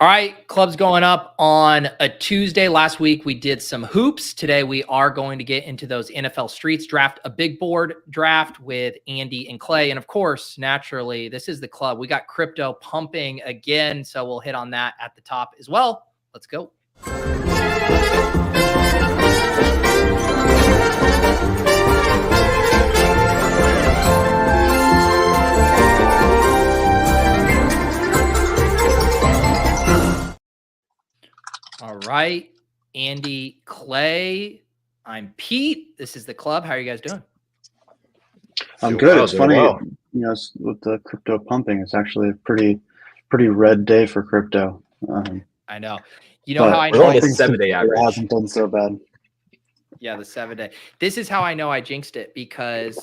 All right, clubs going up on a Tuesday. Last week we did some hoops. Today we are going to get into those NFL streets, draft a big board draft with Andy and Clay. And of course, naturally, this is the club. We got crypto pumping again, so we'll hit on that at the top as well. Let's go. All right, Andy, Clay, I'm Pete. This is the club. How are you guys doing? I'm good. It's funny, with the crypto pumping, it's actually a pretty red day for crypto. I know. You know how I know only a 7-day average. It hasn't done so bad. Yeah, the 7-day. This is how I know I jinxed it, because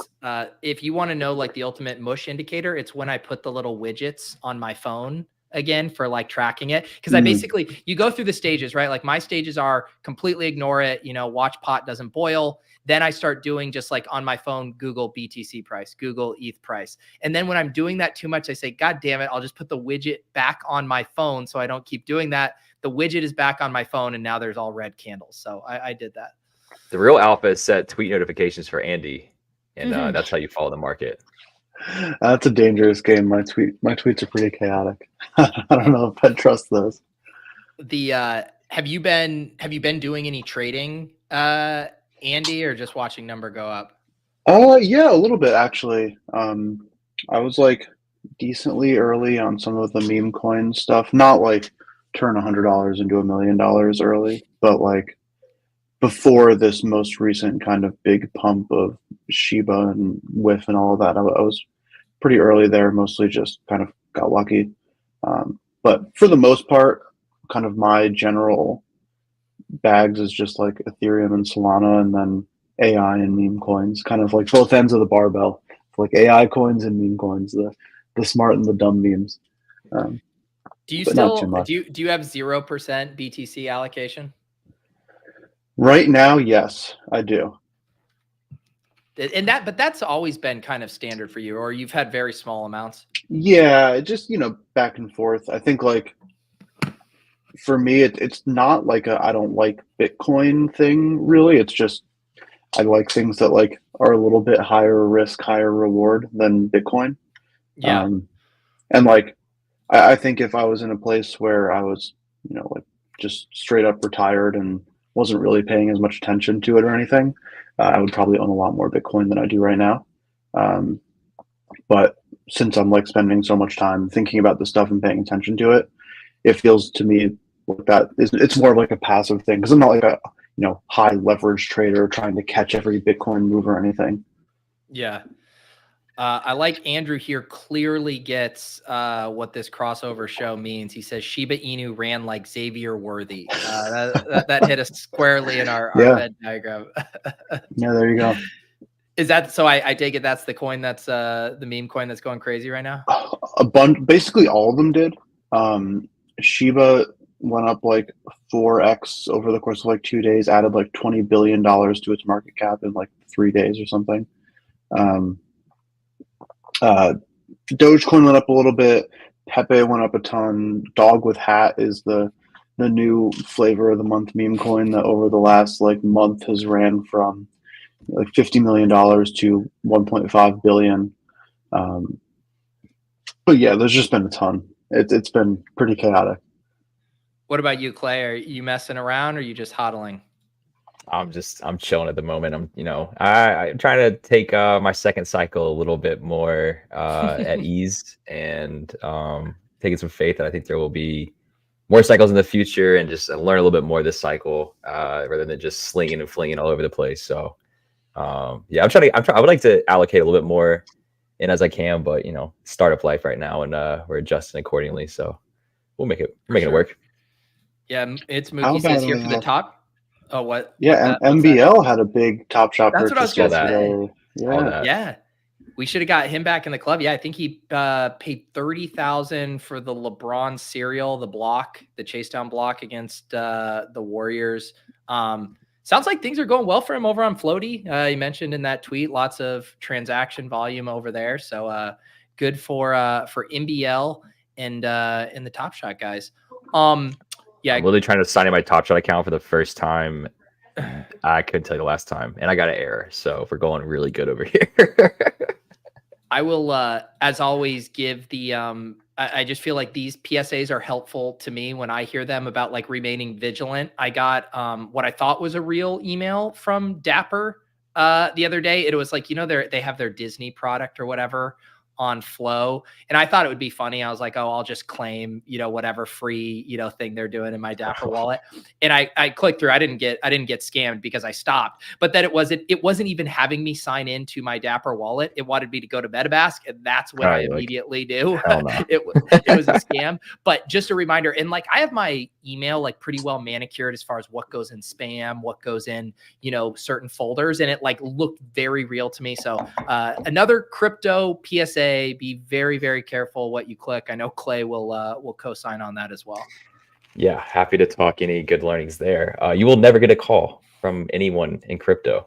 if you want to know like the ultimate mush indicator, it's when I put the little widgets on my phone again for like tracking it. Because I basically, you go through the stages, right? Like my stages are completely ignore it, watch pot doesn't boil. Then I start doing just like on my phone, Google BTC price, Google ETH price. And then when I'm doing that too much, I say, God damn it, I'll just put the widget back on my phone so I don't keep doing that. The widget is back on my phone and now there's all red candles. So I did that. The real alpha is set tweet notifications for Andy, and that's how you follow the market. That's a dangerous game. My tweets are pretty chaotic. I don't know if I trust those. Have you been doing any trading, Andy, or just watching number go up? Yeah, a little bit actually. I was like decently early on some of the meme coin stuff. Not like turn $100 into $1 million early, but like before this most recent kind of big pump of Shiba and WIF and all of that, I was pretty early there, mostly just kind of got lucky. But for the most part, kind of my general bags is just like Ethereum and Solana, and then AI and meme coins, kind of like both ends of the barbell, like AI coins and meme coins, the smart and the dumb memes. Do you still do you have 0% BTC allocation? Right now, yes, I do. And but that's always been kind of standard for you, or you've had very small amounts? Yeah, just back and forth. I think like for me, it's not like I don't like Bitcoin thing really. It's just I like things that like are a little bit higher risk, higher reward than Bitcoin. Yeah. And like I think if I was in a place where I was, like just straight up retired and wasn't really paying as much attention to it or anything, I would probably own a lot more Bitcoin than I do right now. But since I'm like spending so much time thinking about this stuff and paying attention to it, it feels to me like it's more of like a passive thing, because I'm not like a high leverage trader trying to catch every Bitcoin move or anything. Yeah. I like Andrew here clearly gets what this crossover show means. He says Shiba Inu ran like Xavier Worthy. That hit us squarely in our Venn diagram. Yeah, there you go. Is that so? I take it that's the coin that's the meme coin that's going crazy right now? A bunch, basically all of them did. Shiba went up like 4x over the course of like 2 days, added like $20 billion to its market cap in like 3 days or something. Dogecoin went up a little bit. Pepe went up a ton. Dog with hat is the new flavor of the month meme coin that over the last like month has ran from like $50 million to 1.5 billion. But yeah, there's just been a ton. It's been pretty chaotic. What about you, Clay? Are you messing around or are you just hodling? I'm chilling at the moment. I'm trying to take my second cycle a little bit more at ease and taking some faith that I think there will be more cycles in the future and just learn a little bit more this cycle rather than just slinging and flinging all over the place. So yeah, I would like to allocate a little bit more in as I can, but startup life right now, and we're adjusting accordingly. So we're making it work. Yeah, it's Mookie says here for the top. Oh, what? Yeah, MBL had a big Top Shot purchase. That's what I was going to say. Yeah. We should have got him back in the club. Yeah, I think he paid $30,000 for the LeBron cereal, the chase down block against the Warriors. Sounds like things are going well for him over on Floaty. He mentioned in that tweet lots of transaction volume over there. So good for MBL and the Top Shot guys. Yeah, I'm literally trying to sign in my Top Shot account for the first time. I couldn't tell you the last time, and I got an error. So we're going really good over here. I will, as always, give the. I just feel like these PSAs are helpful to me when I hear them about like remaining vigilant. I got what I thought was a real email from Dapper the other day. It was like, they have their Disney product or whatever on Flow, and I thought it would be funny. I was like, oh, I'll just claim whatever free thing they're doing in my Dapper wallet, and I clicked through. I didn't get scammed because I stopped, but then it wasn't even having me sign into my Dapper wallet. It wanted me to go to MetaMask, and that's when I immediately knew it was a scam. But just a reminder, and like I have my email like pretty well manicured as far as what goes in spam, what goes in certain folders, and it like looked very real to me. So another crypto PSA. Be very, very careful what you click. I know Clay will co-sign on that as well. Yeah, happy to talk any good learnings there. You will never get a call from anyone in crypto,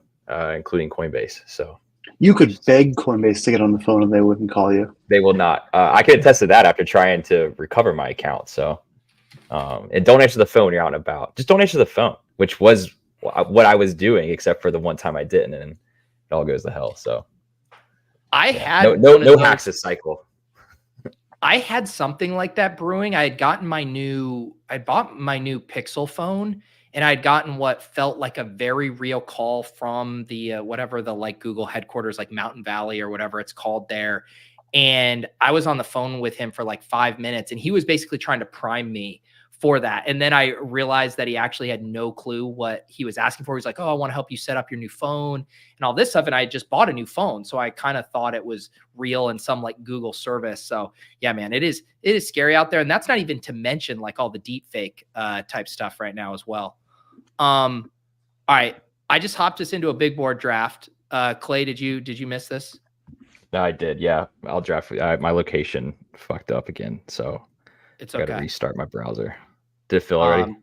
including Coinbase. So you could beg Coinbase to get on the phone and they wouldn't call you. They will not. I can attest to that after trying to recover my account. So, and don't answer the phone when you're out and about. Just don't answer the phone, which was what I was doing, except for the one time I didn't, and it all goes to hell. So. I had no hacks this cycle. I had something like that brewing. I bought my new Pixel phone, and I had gotten what felt like a very real call from the whatever the like Google headquarters, like Mountain Valley or whatever it's called there. And I was on the phone with him for like 5 minutes, and he was basically trying to prime me for that. And then I realized that he actually had no clue what he was asking for. He's like, oh, I want to help you set up your new phone and all this stuff. And I just bought a new phone. So I kind of thought it was real and some like Google service. So yeah, man, it is scary out there. And that's not even to mention like all the deep fake type stuff right now as well. All right. I just hopped us into a big board draft. Clay, did you miss this? No, I did. Yeah. I'll draft. My location fucked up again. So it's okay. I got to restart my browser. Did it fill already?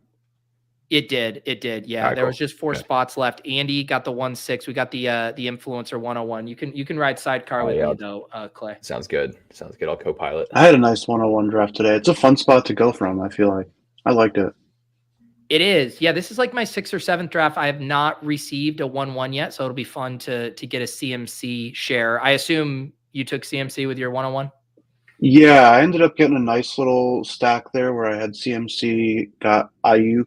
It did. Yeah. Right, there was just 4 spots left. Andy got the 1-6. We got the influencer 101. You can ride sidecar with me though, Clay. Sounds good. I'll co-pilot. I had a nice 101 draft today. It's a fun spot to go from. I feel like I liked it. It is. Yeah. This is like my 6th or 7th draft. I have not received a 1-1 yet. So it'll be fun to get a CMC share. I assume you took CMC with your 101. Yeah, I ended up getting a nice little stack there where I had CMC, got Ayuk.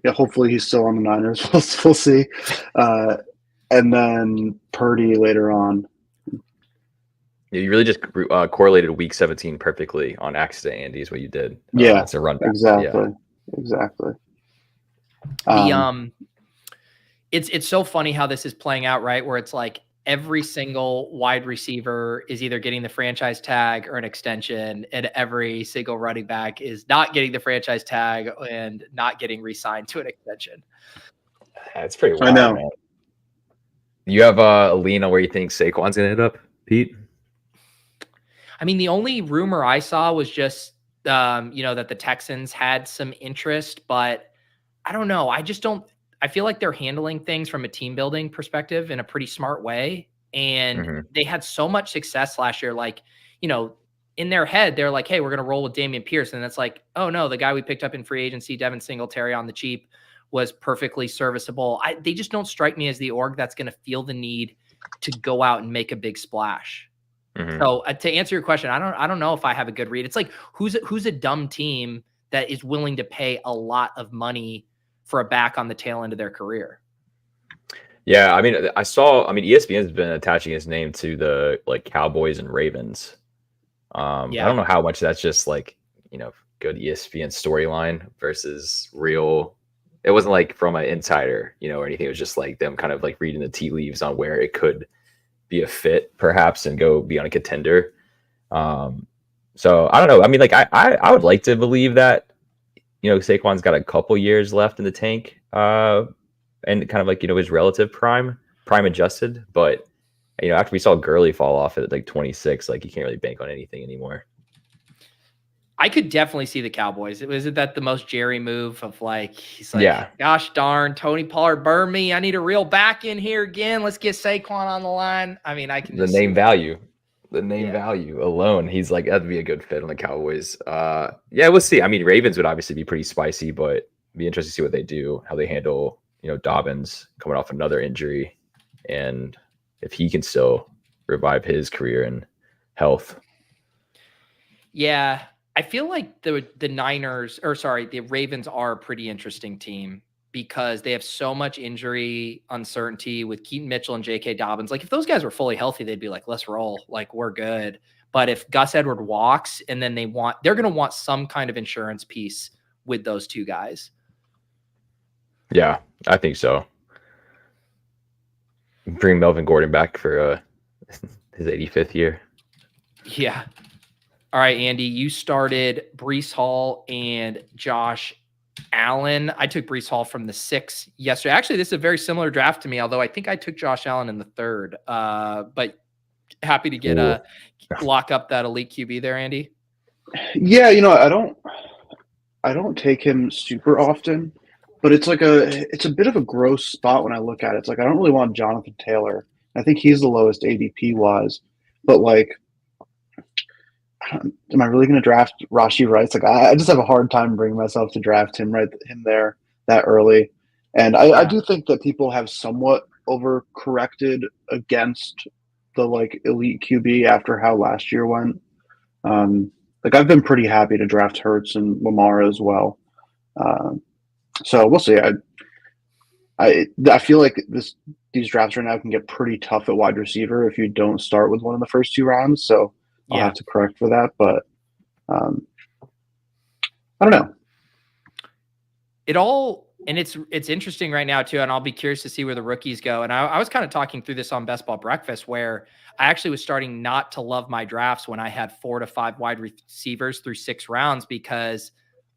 Yeah, hopefully he's still on the Niners. We'll see. And then Purdy later on. Yeah, you really just correlated week 17 perfectly on accident, Andy, is what you did. Yeah, it's a run back. Exactly. It's so funny how this is playing out, right? Where it's like every single wide receiver is either getting the franchise tag or an extension, and every single running back is not getting the franchise tag and not getting re-signed to an extension. That's pretty wild, I know. Man. You have a lean on where you think Saquon's going to end up, Pete? I mean, the only rumor I saw was just, that the Texans had some interest, but I don't know. I feel like they're handling things from a team building perspective in a pretty smart way. And they had so much success last year. Like, in their head, they're like, hey, we're going to roll with Dameon Pierce. And it's like, oh no, the guy we picked up in free agency, Devin Singletary on the cheap, was perfectly serviceable. They just don't strike me as the org that's going to feel the need to go out and make a big splash. So to answer your question, I don't know if I have a good read. It's like, who's a dumb team that is willing to pay a lot of money for a back on the tail end of their career? Yeah, I mean, ESPN has been attaching his name to the like Cowboys and Ravens. I don't know how much that's just like, good ESPN storyline versus real. It wasn't like from an insider, or anything. It was just like them kind of like reading the tea leaves on where it could be a fit perhaps and go be on a contender. So I don't know. I mean, like I would like to believe that, Saquon's got a couple years left in the tank, and kind of like, his relative prime adjusted. But, after we saw Gurley fall off at like 26, like you can't really bank on anything anymore. I could definitely see the Cowboys. Isn't that the most Jerry move of like, he's like, gosh darn, Tony Pollard burned me. I need a real back in here again. Let's get Saquon on the line. I mean, I can the name value. the name value alone, he's like, that'd be a good fit on the Cowboys. Yeah, we'll see. I mean, Ravens would obviously be pretty spicy, but it'd be interesting to see what they do, how they handle, Dobbins coming off another injury, and if he can still revive his career and health. Yeah, I feel like the Ravens are a pretty interesting team because they have so much injury uncertainty with Keaton Mitchell and J.K. Dobbins. Like if those guys were fully healthy, they'd be like, let's roll. Like we're good. But if Gus Edward walks and then they're going to want some kind of insurance piece with those two guys. Yeah, I think so. Bring Melvin Gordon back for his 85th year. Yeah. All right, Andy, you started Breece Hall and Josh Allen. I took Breece Hall from the 6 yesterday. Actually, this is a very similar draft to me, although I think I took Josh Allen in the 3rd. But happy to get lock up that elite QB there, Andy. Yeah, I don't take him super often, but it's a bit of a gross spot when I look at it. It's like I don't really want Jonathan Taylor. I think he's the lowest ADP wise, but like, am I really going to draft Rashee Rice? Like I just have a hard time bringing myself to draft him there that early. And I do think that people have somewhat overcorrected against the like elite QB after how last year went. Like I've been pretty happy to draft Hurts and Lamar as well. So we'll see. I feel like these drafts right now can get pretty tough at wide receiver if you don't start with one in the first 2 rounds. So I'll have to correct for that, but I don't know. It's interesting right now too, and I'll be curious to see where the rookies go. And I was kind of talking through this on Best Ball Breakfast, where I actually was starting not to love my drafts when I had 4 to 5 wide receivers through 6 rounds because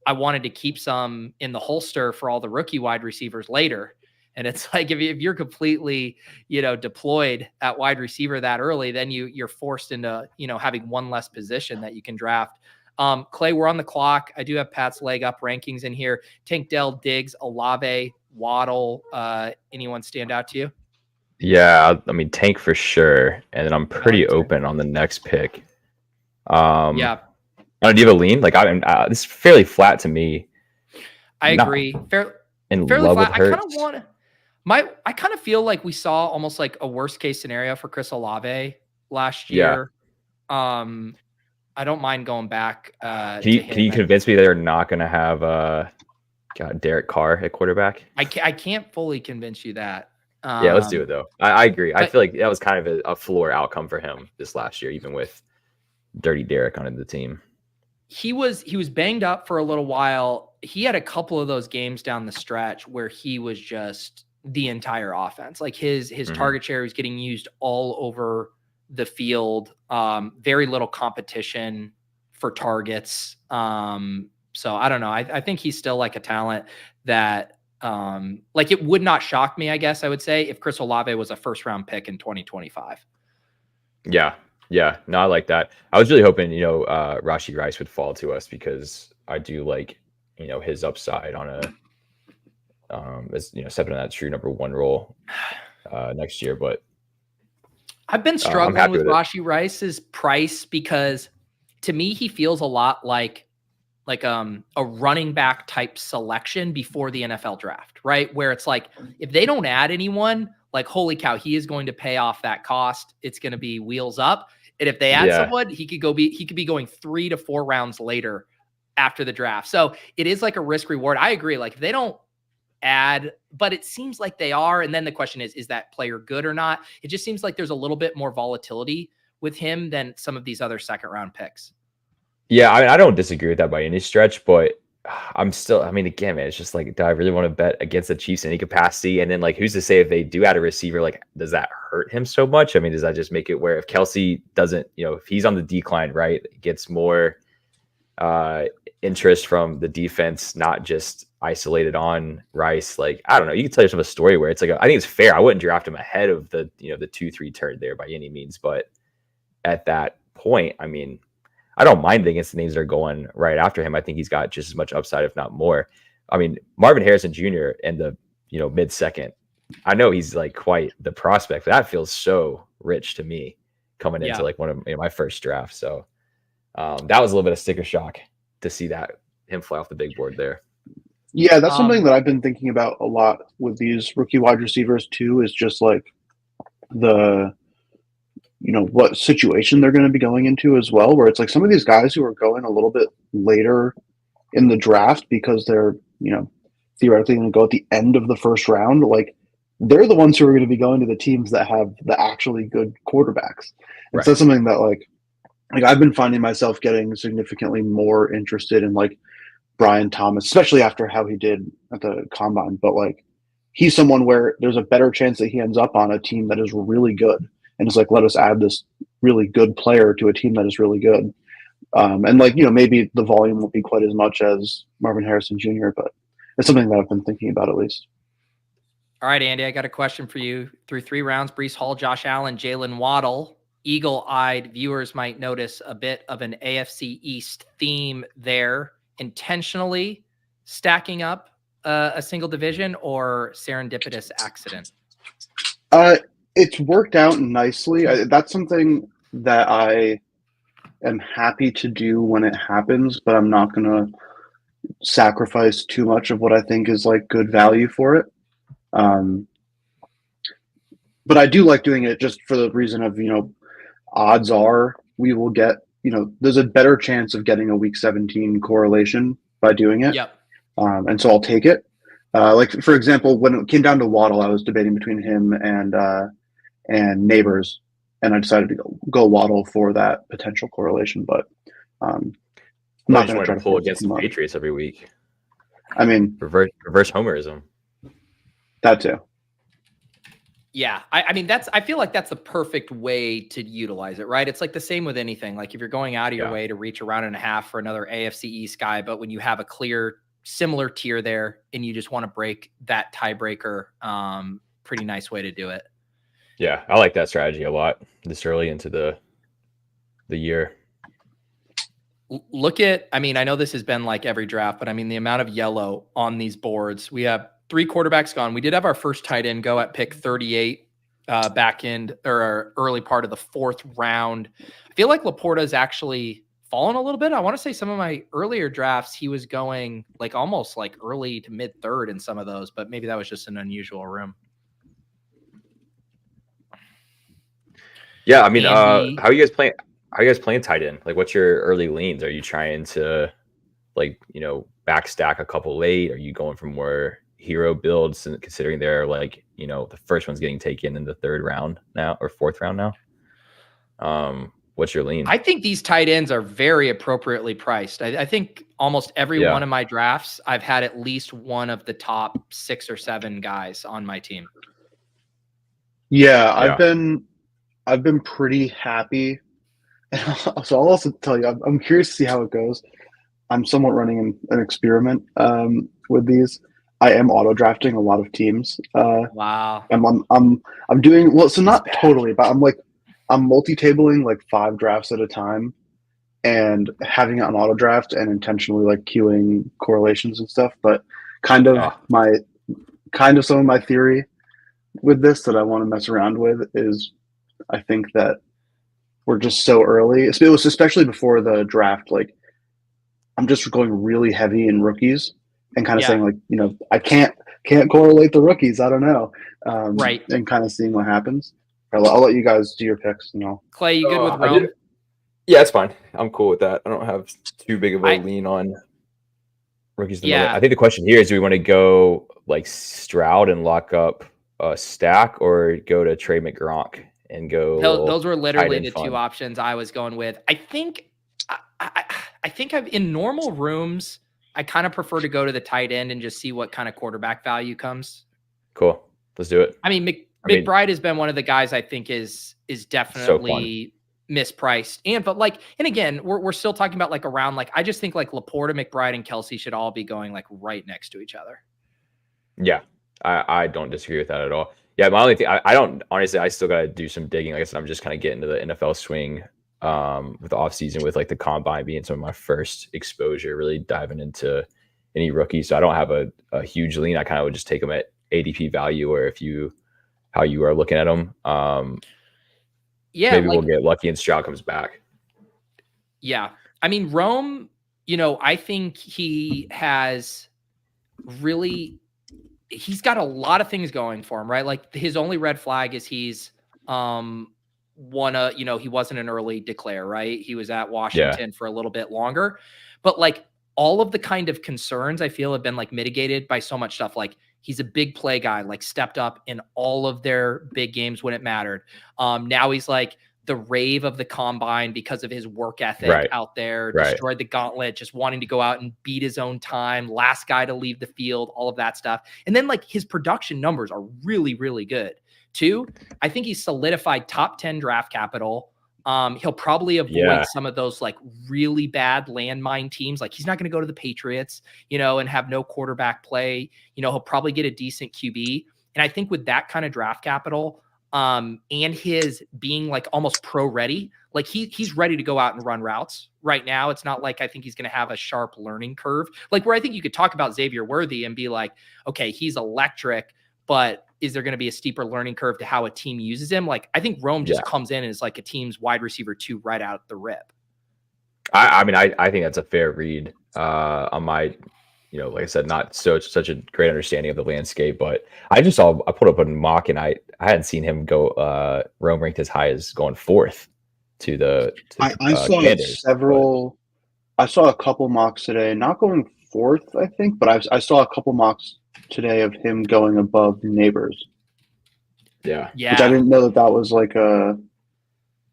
I wanted to keep some in the holster for all the rookie wide receivers later. And it's like if you're completely, deployed at wide receiver that early, then you're forced into, having one less position that you can draft. Clay, we're on the clock. I do have Pat's leg up rankings in here. Tank Dell, Diggs, Olave, Waddle. Anyone stand out to you? Yeah, I mean Tank for sure, and then I'm pretty open on the next pick. Yeah. Do you have a lean? Like this is fairly flat to me. I agree. Fairly flat. I kind of want to. I kind of feel like we saw almost like a worst case scenario for Chris Olave last year. Yeah. I don't mind going back. Can you convince me they're not going to have Derek Carr at quarterback? I can't fully convince you that. Yeah, let's do it though. I agree. I feel like that was kind of a floor outcome for him this last year, even with Dirty Derek on the team. He was banged up for a little while. He had a couple of those games down the stretch where he was just the entire offense. Like his target share was getting used all over the field. Very little competition for targets. So I don't know. I think he's still like a talent that like it would not shock me, I guess I would say, if Chris Olave was a 1st round pick in 2025. Yeah. Yeah. No, I like that. I was really hoping, Rashee Rice would fall to us because I do like, his upside on as stepping in that true number 1 role next year. But I've been struggling with Rashee Rice's price because to me he feels a lot like a running back type selection before the NFL draft, right? Where it's like if they don't add anyone, like holy cow, he is going to pay off that cost. It's going to be wheels up. And if they add someone, he could be going 3 to 4 rounds later after the draft. So it is like a risk reward. I agree. Like if they don't add, but it seems like they are. And then the question is that player good or not? It just seems like there's a little bit more volatility with him than some of these other 2nd round picks. Yeah, I don't disagree with that by any stretch, but again, man, it's just like, do I really want to bet against the Chiefs in any capacity? And then like, who's to say if they do add a receiver, like, does that hurt him so much? I mean, does that just make it where if Kelsey doesn't, if he's on the decline, right, gets more interest from the defense, not just isolated on Rice. Like, I don't know, you can tell yourself a story where it's like, I think it's fair. I wouldn't draft him ahead of the 2-3 turn there by any means. But at that point, I mean, I don't mind against the names that are going right after him. I think he's got just as much upside, if not more. I mean, Marvin Harrison Jr. in the mid-second. I know he's like quite the prospect, but that feels so rich to me coming into Yeah. like one of my first drafts. So that was a little bit of sticker shock to see that him fly off the big board there. Yeah, that's something that I've been thinking about a lot with these rookie wide receivers too, is just like the, what situation they're going to be going into as well, where it's like some of these guys who are going a little bit later in the draft because they're, theoretically going to go at the end of the first round, like they're the ones who are going to be going to the teams that have the actually good quarterbacks. And so that's something that like I've been finding myself getting significantly more interested in, like Brian Thomas, especially after how he did at the combine. But like he's someone where there's a better chance that he ends up on a team that is really good. And it's like, let us add this really good player to a team that is really good. And like, maybe the volume won't be quite as much as Marvin Harrison Jr., but it's something that I've been thinking about at least. All right, Andy, I got a question for you. Through 3 rounds, Breece Hall, Josh Allen, Jalen Waddle. Eagle-eyed viewers might notice a bit of an AFC East theme there. Intentionally stacking up a single division or serendipitous accident? It's worked out nicely. That's something that I am happy to do when it happens, but I'm not going to sacrifice too much of what I think is like good value for it. But I do like doing it just for the reason of, odds are we will get, there's a better chance of getting a week 17 correlation by doing it. Yep. And so I'll take it. Like, for example, when it came down to Waddle, I was debating between him and Neighbors, and I decided to go Waddle for that potential correlation. But I'm not going to try to pull against the Patriots every week. I mean, reverse homerism. That too. Yeah, I mean I feel like that's the perfect way to utilize it, right? It's like the same with anything. Like if you're going out of your way to reach a round and a half for another AFC East guy, but when you have a clear similar tier there and you just want to break that tiebreaker, pretty nice way to do it. Yeah, I like that strategy a lot this early into the year. Look at, I mean, I know this has been like every draft, but I mean, the amount of yellow on these boards. We have 3 quarterbacks gone. We did have our first tight end go at pick 38, back end or early part of the 4th round. I feel like Laporta's actually fallen a little bit. I want to say some of my earlier drafts, he was going like almost like early to mid 3rd in some of those, but maybe that was just an unusual room. Yeah, I mean, how are you guys playing? How are you guys playing tight end? Like, what's your early leans? Are you trying to, like, back stack a couple late? Are you going for more hero builds, and considering they're like, the first one's getting taken in the 3rd round now or 4th round now? What's your lean? I think these tight ends are very appropriately priced. I think almost every one of my drafts, I've had at least one of the top 6 or 7 guys on my team. Yeah. I've been pretty happy. So I'll also tell you, I'm curious to see how it goes. I'm somewhat running an experiment with these. I am auto drafting a lot of teams. Wow. I'm doing well, so not totally, but I'm multi-tabling like 5 drafts at a time and having it on auto draft and intentionally like queuing correlations and stuff. But kind of some of my theory with this that I want to mess around with is I think that we're just so early. It was especially before the draft. Like I'm just going really heavy in rookies and kind of saying like, I can't correlate the rookies. I don't know. Right. And kind of seeing what happens. I'll let you guys do your picks. Clay, you good with Rome? Yeah, it's fine. I'm cool with that. I don't have too big of a lean on rookies. I think the question here is, do we want to go like Stroud and lock up a stack, or go to Trey McGronk and go? Those were literally the 2 options I was going with. I think I've in normal rooms, I kind of prefer to go to the tight end and just see what kind of quarterback value comes. Cool. Let's do it. I mean, McBride has been one of the guys I think is definitely mispriced. And again, we're still talking about like around, like, I just think like Laporta, McBride, and Kelsey should all be going like right next to each other. Yeah. I don't disagree with that at all. Yeah, my only thing, I don't, honestly, I still got to do some digging. Like I said, I'm just kind of getting to the NFL swing with the offseason, with like the combine being some of my first exposure, really diving into any rookies. So I don't have a huge lean. I kind of would just take them at ADP value, or how you are looking at them. Yeah, maybe like we'll get lucky and Stroud comes back. yeah. I mean, Rome, I think he has really he's got a lot of things going for him, right? Like his only red flag is he's he wasn't an early declare, right? He was at Yeah, Washington for a little bit longer. But like all of the kind of concerns I feel have been like mitigated by so much stuff. Like he's a big play guy, like stepped up in all of their big games when it mattered. Now he's like the rave of the combine because of his work ethic right, out there, right. destroyed the gauntlet, just wanting to go out and beat his own time, last guy to leave the field, all of that stuff. And then like his production numbers are really, really good. Two, I think he's solidified top 10 draft capital. He'll probably avoid Yeah, some of those like really bad landmine teams. Like he's not going to go to the Patriots, and have no quarterback play. He'll probably get a decent QB. And I think with that kind of draft capital, and his being like almost pro ready, like he's ready to go out and run routes right now. It's not like I think he's going to have a sharp learning curve, like where I think you could talk about Xavier Worthy and be like, okay, he's electric, but is there going to be a steeper learning curve to how a team uses him? Like I think Rome just comes in and is like a team's wide receiver 2 right out the rip. I mean, I think that's a fair read on my, like I said, not such a great understanding of the landscape, but I put up a mock and I hadn't seen him go Rome ranked as high as going 4th to the I saw Commanders, several. I saw a couple mocks today, not going 4th, I think, but I saw a couple mocks today of him going above Neighbors. Yeah. Which I didn't know that was like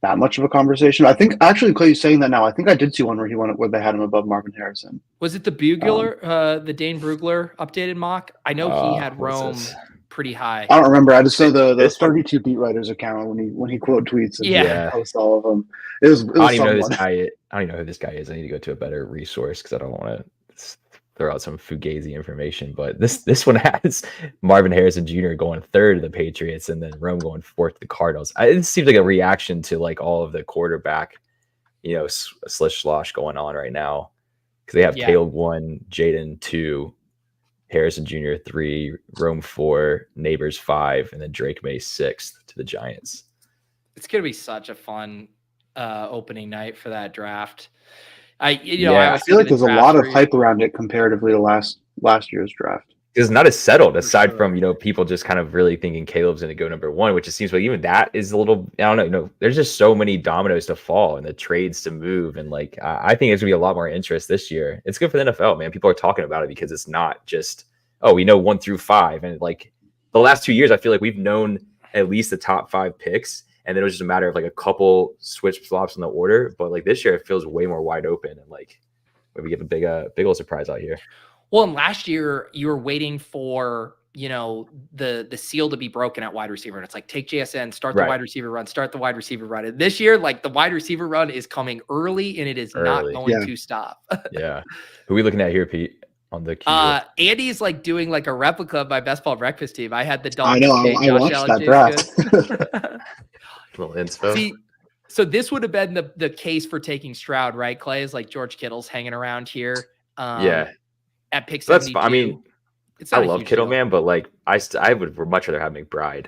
that much of a conversation. I think actually Clay's saying that now. I think I did see one where they had him above Marvin Harrison. Was it the Bugler, the Dane Brugler updated mock? I know he had Rome pretty high. I don't remember. I just saw the 32 beat writers account when he quote tweets and posts all of them. It was I don't even know who this guy is. I need to go to a better resource because I don't want to throw out some fugazi information. But this one has Marvin Harrison Jr. going 3rd to the Patriots and then Rome going 4th to the Cardinals. It seems like a reaction to like all of the quarterback, slish slosh going on right now because they have Caleb 1, Jaden 2, Harrison Jr. 3, Rome 4, Neighbors 5, and then Drake May 6th to the Giants. It's gonna be such a fun opening night for that draft. I feel like there's a lot of hype around it comparatively to last year's draft. It's not as settled aside from, people just kind of really thinking Caleb's going to go number 1, which it seems like even that is a little, I don't know, there's just so many dominoes to fall and the trades to move. And like, I think there's gonna be a lot more interest this year. It's good for the NFL, man. People are talking about it because it's not just, we know 1 through 5. And like the last 2 years, I feel like we've known at least the top 5 picks. And then it was just a matter of like a couple switch flops in the order. But like this year, it feels way more wide open. And like maybe give a big old surprise out here. Well, and last year you were waiting for, the seal to be broken at wide receiver. And it's like, take JSN, start the wide receiver run, start the wide receiver run. And this year, like the wide receiver run is coming early and it is not going to stop. Yeah. Who are we looking at here, Pete? On the Andy's like doing like a replica of my best ball breakfast team. I had the dog. I know. I watched that draft. Little inspo. See, so this would have been the case for taking Stroud, right? Clay is like George Kittle's hanging around here. At pick 72. I mean, I love Kittle, man, but like I would much rather have McBride.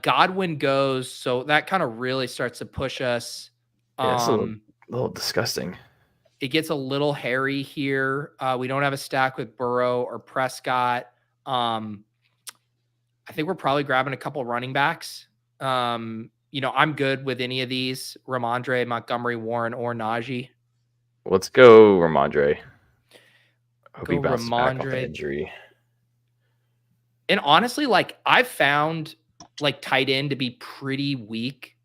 Godwin goes, so that kind of really starts to push us. It's a little disgusting. It gets a little hairy here. We don't have a stack with Burrow or Prescott. I think we're probably grabbing a couple running backs. I'm good with any of these: Ramondre, Montgomery, Warren, or Najee. Let's go Ramondre. Hope he bounces back off the injury. And honestly, like I've found like tight end to be pretty weak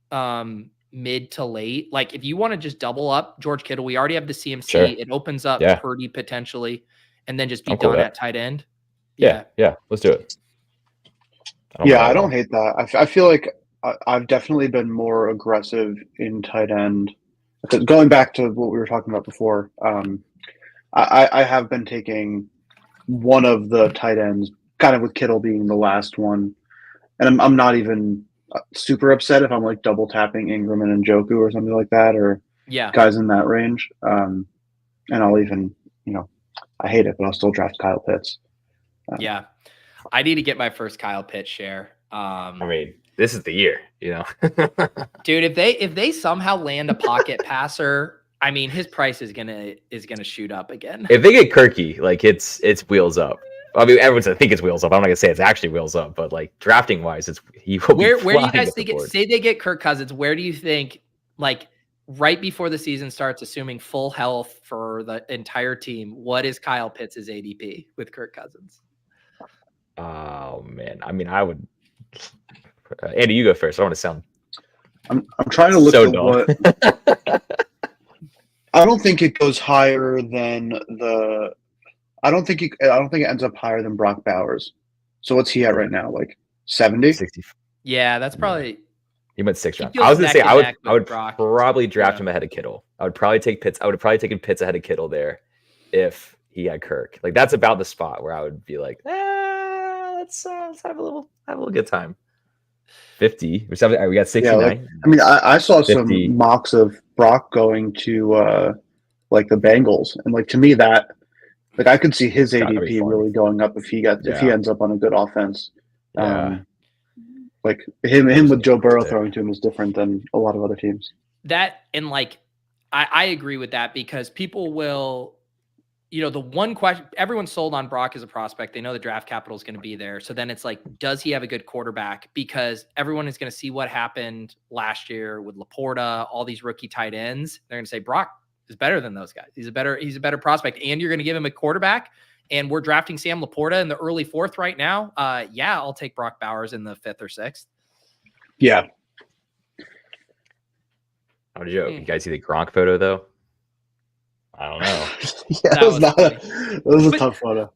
mid to late. Like if you want to just double up George Kittle, we already have the CMC. Sure. It opens up Purdy potentially, and then just be done at tight end. Yeah, let's do it. I don't hate that. I feel like I've definitely been more aggressive in tight end. Going back to what we were talking about before, I have been taking one of the tight ends, kind of with Kittle being the last one, and I'm not even super upset if I'm like double tapping Ingram and Njoku or something like that, or guys in that range. And I'll even, I hate it, but I'll still draft Kyle Pitts. I need to get my first Kyle Pitts share. this is the year, you know. Dude, if they somehow land a pocket passer, I mean, his price is gonna shoot up again. If they get Kirky, like it's wheels up. I mean, everyone's gonna think it's wheels up. I'm not gonna say it's actually wheels up, but like drafting wise, he will Where be do you flying guys up the think board. say they get Kirk Cousins? Where do you think, like right before the season starts, assuming full health for the entire team, what is Kyle Pitts' ADP with Kirk Cousins? Oh man, I mean, I would. Andy, you go first. I want to sound. I'm trying to look so at dumb. what. I don't think it goes higher than the. I don't think it ends up higher than Brock Bowers. So what's he at right now? Like 70? 60. Yeah, that's probably. He went 6th round. feels I was gonna neck say and I would neck with Brock. probably draft Yeah. him ahead of Kittle. I would probably take Pitts. I would have probably taken Pitts ahead of Kittle there if he had Kirk. Like that's about the spot where I would be like, let's have a little good time. 50. We got 69. Yeah, like, I mean, I saw 50. some mocks of Brock going to like the Bengals, and like to me that like I could see his Gotta be ADP fun. really going up if he ends up on a good offense. Yeah. Like him with Joe Burrow there. throwing to him is different than a lot of other teams. That and like I agree with that because people will, the one question everyone's sold on Brock as a prospect. They know the draft capital is going to be there. So then it's like, does he have a good quarterback? Because everyone is going to see what happened last year with Laporta, all these rookie tight ends. They're going to say Brock is better than those guys. He's a better prospect. And you're going to give him a quarterback. And we're drafting Sam Laporta in the early 4th right now. Yeah, I'll take Brock Bowers in the 5th or 6th. Yeah. No joke. You guys see the Gronk photo though? I don't know. Yeah, that was a tough photo.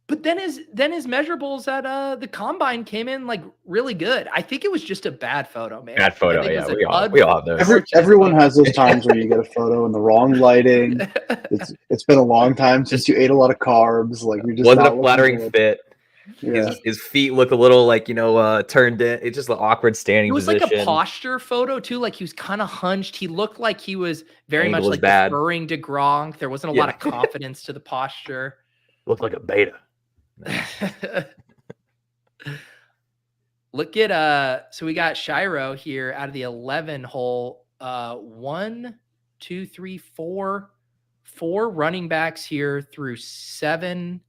But then his measurables at the combine came in like really good. I think it was just a bad photo, man. Bad photo, yeah. We all have those. Everyone has those times where you get a photo in the wrong lighting. It's been a long time since you ate a lot of carbs. Like you just wasn't a flattering fit. Yeah. His feet look a little like turned in. It's just an awkward standing position. It was like a posture photo too. Like he was kind of hunched. He looked like he was very much like bad. deferring to Gronk. There wasn't a lot of confidence to the posture. Looked like a beta. Look at so we got Shiro here out of the 11 hole. 1, 2, 3, 4 running backs here through 7.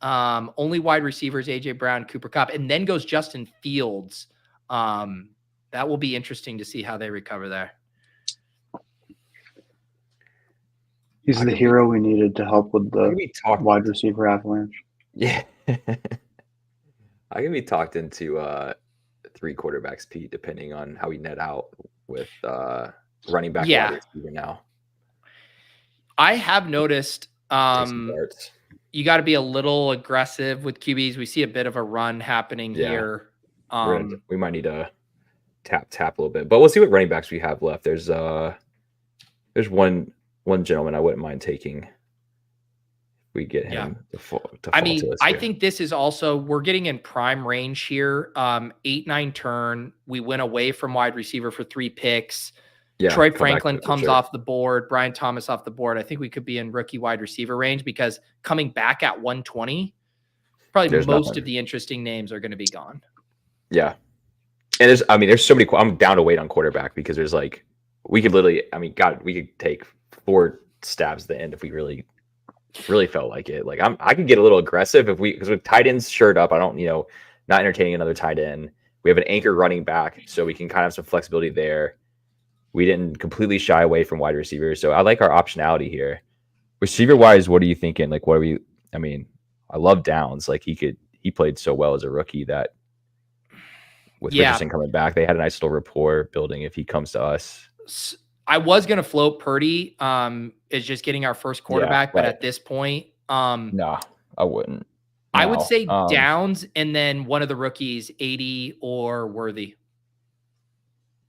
Only wide receivers, AJ Brown, Cooper Kupp, and then goes Justin Fields. That will be interesting to see how they recover there. He's the hero we needed to help with the wide receiver avalanche. Yeah. I can be talked into 3 quarterbacks, Pete, depending on how we net out with running back wide receiver now. I have noticed you got to be a little aggressive with QBs. We see a bit of a run happening here. We might need to tap a little bit, but we'll see what running backs we have left. There's one gentleman I wouldn't mind taking. We get him to fall to us I think this is also, we're getting in prime range here. 8-9 turn. We went away from wide receiver for 3 picks. Troy Franklin comes off the board. Brian Thomas off the board. I think we could be in rookie wide receiver range because coming back at 120, probably most of the interesting names are going to be gone. Yeah. And there's so many, I'm down to wait on quarterback because there's like, we could literally, we could take 4 stabs at the end if we really felt like it. Like I could get a little aggressive because with tight ends shirt up, I don't, not entertaining another tight end. We have an anchor running back, so we can kind of have some flexibility there. We didn't completely shy away from wide receivers, so I like our optionality here. Receiver wise, what are you thinking? Like, I love Downs. Like he played so well as a rookie that with Richardson coming back, they had a nice little rapport building if he comes to us. I was going to float Purdy as just getting our first quarterback, but at this point, no, I wouldn't. No. I would say Downs and then one of the rookies, 80 or Worthy.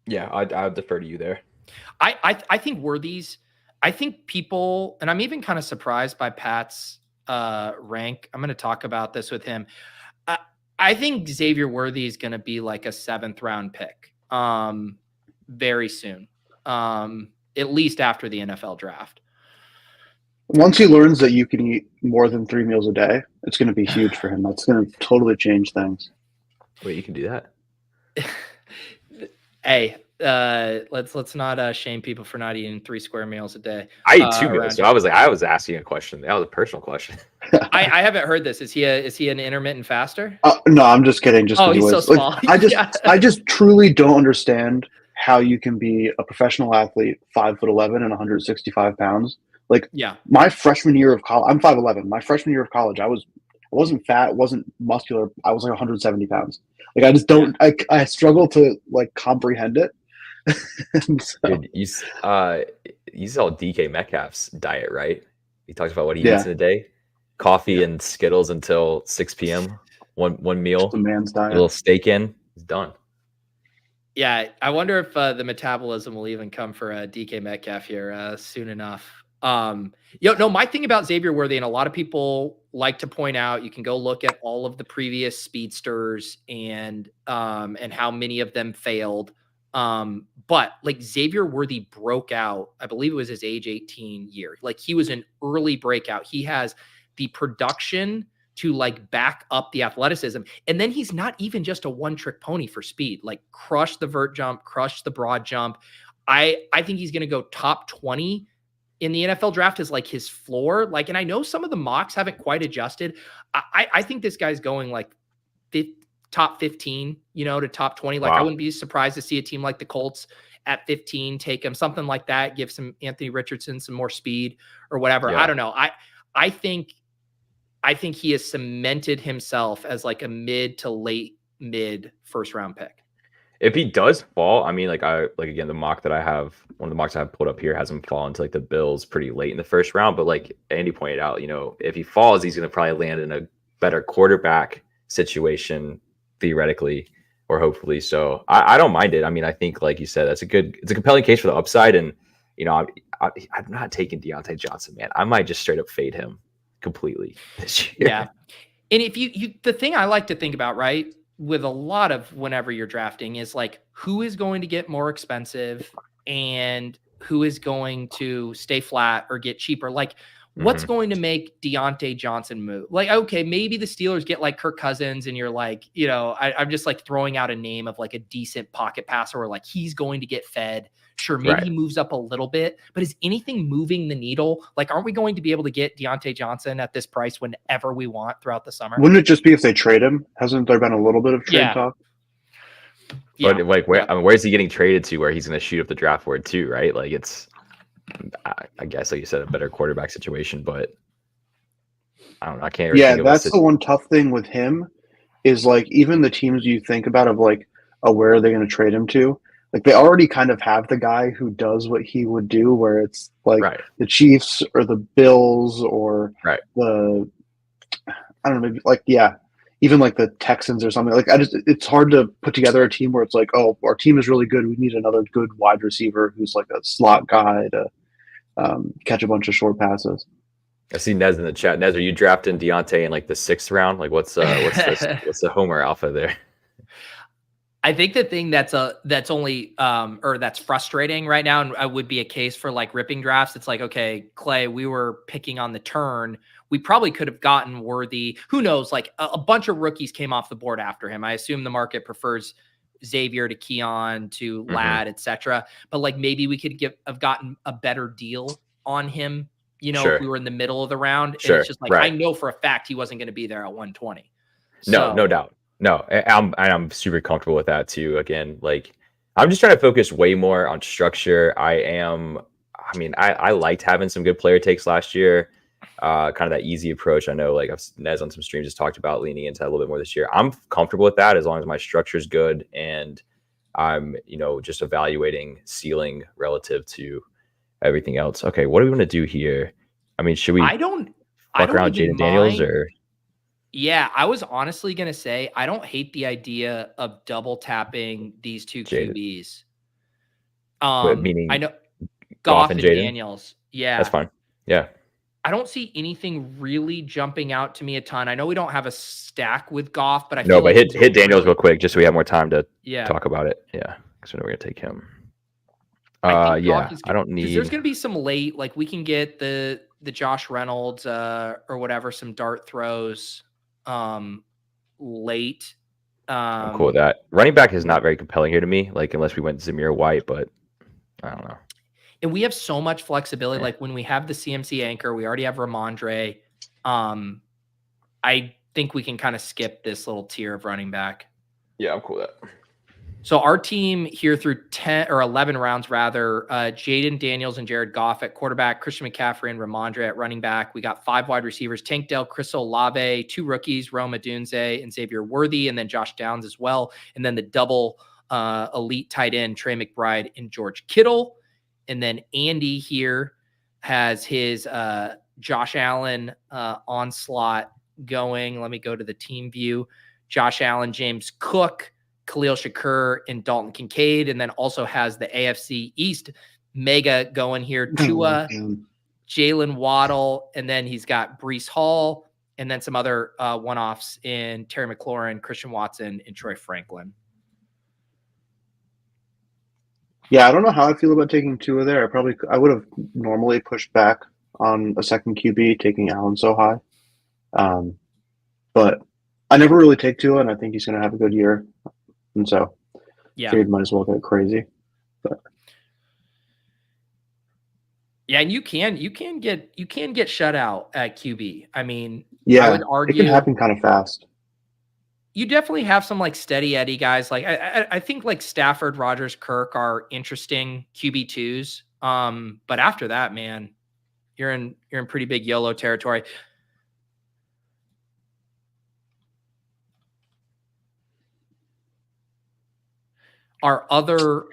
Yeah, I'd defer to you there. I think Worthy's. I think people, and I'm even kind of surprised by Pat's rank. I'm going to talk about this with him. I think Xavier Worthy is going to be like a 7th round pick very soon. At least after the NFL draft. Once he learns that you can eat more than 3 meals a day, it's going to be huge for him. That's going to totally change things. Wait, you can do that? Hey, let's not shame people for not eating 3 square meals a day. I eat 2 meals, around so here. I was asking a question. That was a personal question. I haven't heard this. Is he an intermittent faster? No, I'm just kidding. Just Oh, because he he's so was like, small. I Yeah. just truly don't understand how you can be a professional athlete, 5'11" and 165 pounds. Like Yeah. my freshman year of college, I'm 5'11". My freshman year of college, I wasn't fat, wasn't muscular. I was like 170 pounds. Like I just don't. I struggle to like comprehend it. And so, Dude, you saw DK Metcalf's diet, right? He talks about what he yeah, eats in a day: coffee and Skittles until 6 p.m. One just a meal, man's a diet. little steak in, he's done. Yeah, I wonder if the metabolism will even come for DK Metcalf here soon enough. No, my thing about Xavier Worthy, and a lot of people like to point out, you can go look at all of the previous speedsters and how many of them failed. But like Xavier Worthy broke out, I believe it was his age 18 year. Like he was an early breakout. He has the production to like back up the athleticism. And then he's not even just a one-trick pony for speed. Like crush the vert jump, crush the broad jump. I think he's going to go top 20 in the NFL draft is like his floor. Like, and I know some of the mocks haven't quite adjusted. I think this guy's going like top 15, to top 20. Like I Wow. wouldn't be surprised to see a team like the Colts at 15 take him, something like that, give some Anthony Richardson some more speed or whatever. Yeah. I don't know. I think he has cemented himself as like a mid to late mid first round pick. If he does fall, I mean, again, the mock that I have, one of the mocks I have pulled up here has him fall into like the Bills pretty late in the first round. But like Andy pointed out, if he falls, he's going to probably land in a better quarterback situation theoretically or hopefully. So I don't mind it. I mean, I think like you said, it's a compelling case for the upside. And I'm not taking Deontay Johnson, man. I might just straight up fade him completely this year. Yeah. And if you the thing I like to think about, right, with a lot of whenever you're drafting is like who is going to get more expensive and who is going to stay flat or get cheaper. Like what's going to make Deontay Johnson move? Like, okay, maybe the Steelers get like Kirk Cousins and you're like, I'm just like throwing out a name of like a decent pocket passer or like he's going to get fed. Sure, maybe he moves up a little bit, but is anything moving the needle? Like, aren't we going to be able to get Deontay Johnson at this price whenever we want throughout the summer? Wouldn't it just be if they trade him? Hasn't there been a little bit of trade talk? But like, where's he getting traded to where he's going to shoot up the draft board too, right? Like it's, I guess, like you said, a better quarterback situation, but I don't know. I can't really think of that's the one tough thing with him is like even the teams you think about of like, where are they going to trade him to? Like they already kind of have the guy who does what he would do, where it's like the Chiefs or the Bills or the, I don't know, maybe like, even like the Texans or something. Like it's hard to put together a team where it's like, oh, our team is really good. We need another good wide receiver who's like a slot guy to catch a bunch of short passes. I see Nez in the chat. Nez, are you drafting Deontay in like the 6th round? Like what's the Homer alpha there? I think the thing that's only or that's frustrating right now, and would be a case for like ripping drafts. It's like, okay, Clay, we were picking on the turn. We probably could have gotten Worthy. Who knows? Like a bunch of rookies came off the board after him. I assume the market prefers Xavier to Keon to Ladd, etc. But like maybe we could have gotten a better deal on him. If we were in the middle of the round. And it's just like I know for a fact he wasn't going to be there at 120. No doubt. No, I'm super comfortable with that too. Again, like I'm just trying to focus way more on structure. I liked having some good player takes last year. Kind of that easy approach. I know like Nez on some streams has talked about leaning into that a little bit more this year. I'm comfortable with that as long as my structure is good and I'm, just evaluating ceiling relative to everything else. Okay, what do we want to do here? I mean, should we fuck around Jaden Daniels or? Yeah, I was honestly going to say, I don't hate the idea of double tapping these two QBs. Meaning I know Goff and Daniels. Yeah. That's fine. Yeah. I don't see anything really jumping out to me a ton. I know we don't have a stack with Goff, but hit Daniels real quick just so we have more time to talk about it. Yeah. Because we're going to take him. I don't need. There's going to be some late, like we can get the Josh Reynolds or whatever, some dart throws late I'm cool with that. Running back is not very compelling here to me, like unless we went Zamir White, but I don't know. And we have so much flexibility. Like when we have the CMC anchor, we already have Ramondre. I think we can kind of skip this little tier of running back. Yeah, I'm cool with that. So our team here through 10 or 11 rounds, rather, Jaden Daniels and Jared Goff at quarterback, Christian McCaffrey and Ramondre at running back. We got 5 wide receivers, Tank Dell, Chris Olave, 2 rookies, Rome Odunze and Xavier Worthy, and then Josh Downs as well. And then the double elite tight end, Trey McBride and George Kittle. And then Andy here has his Josh Allen onslaught going. Let me go to the team view. Josh Allen, James Cook, Khalil Shakur, and Dalton Kincaid, and then also has the AFC East mega going here. Tua, Jalen Waddle, and then he's got Breece Hall, and then some other one-offs in Terry McLaurin, Christian Watson, and Troy Franklin. Yeah, I don't know how I feel about taking Tua there. I would have normally pushed back on a second QB, taking Allen so high. But I never really take Tua, and I think he's going to have a good year. And so, yeah, figured might as well get crazy. But yeah, and you can get shut out at QB. I mean, yeah, I would argue it can happen kind of fast. You definitely have some like steady Eddie guys. Like I think like Stafford, Rodgers, Kirk are interesting QB2s. But after that, man, you're in pretty big YOLO territory. Our other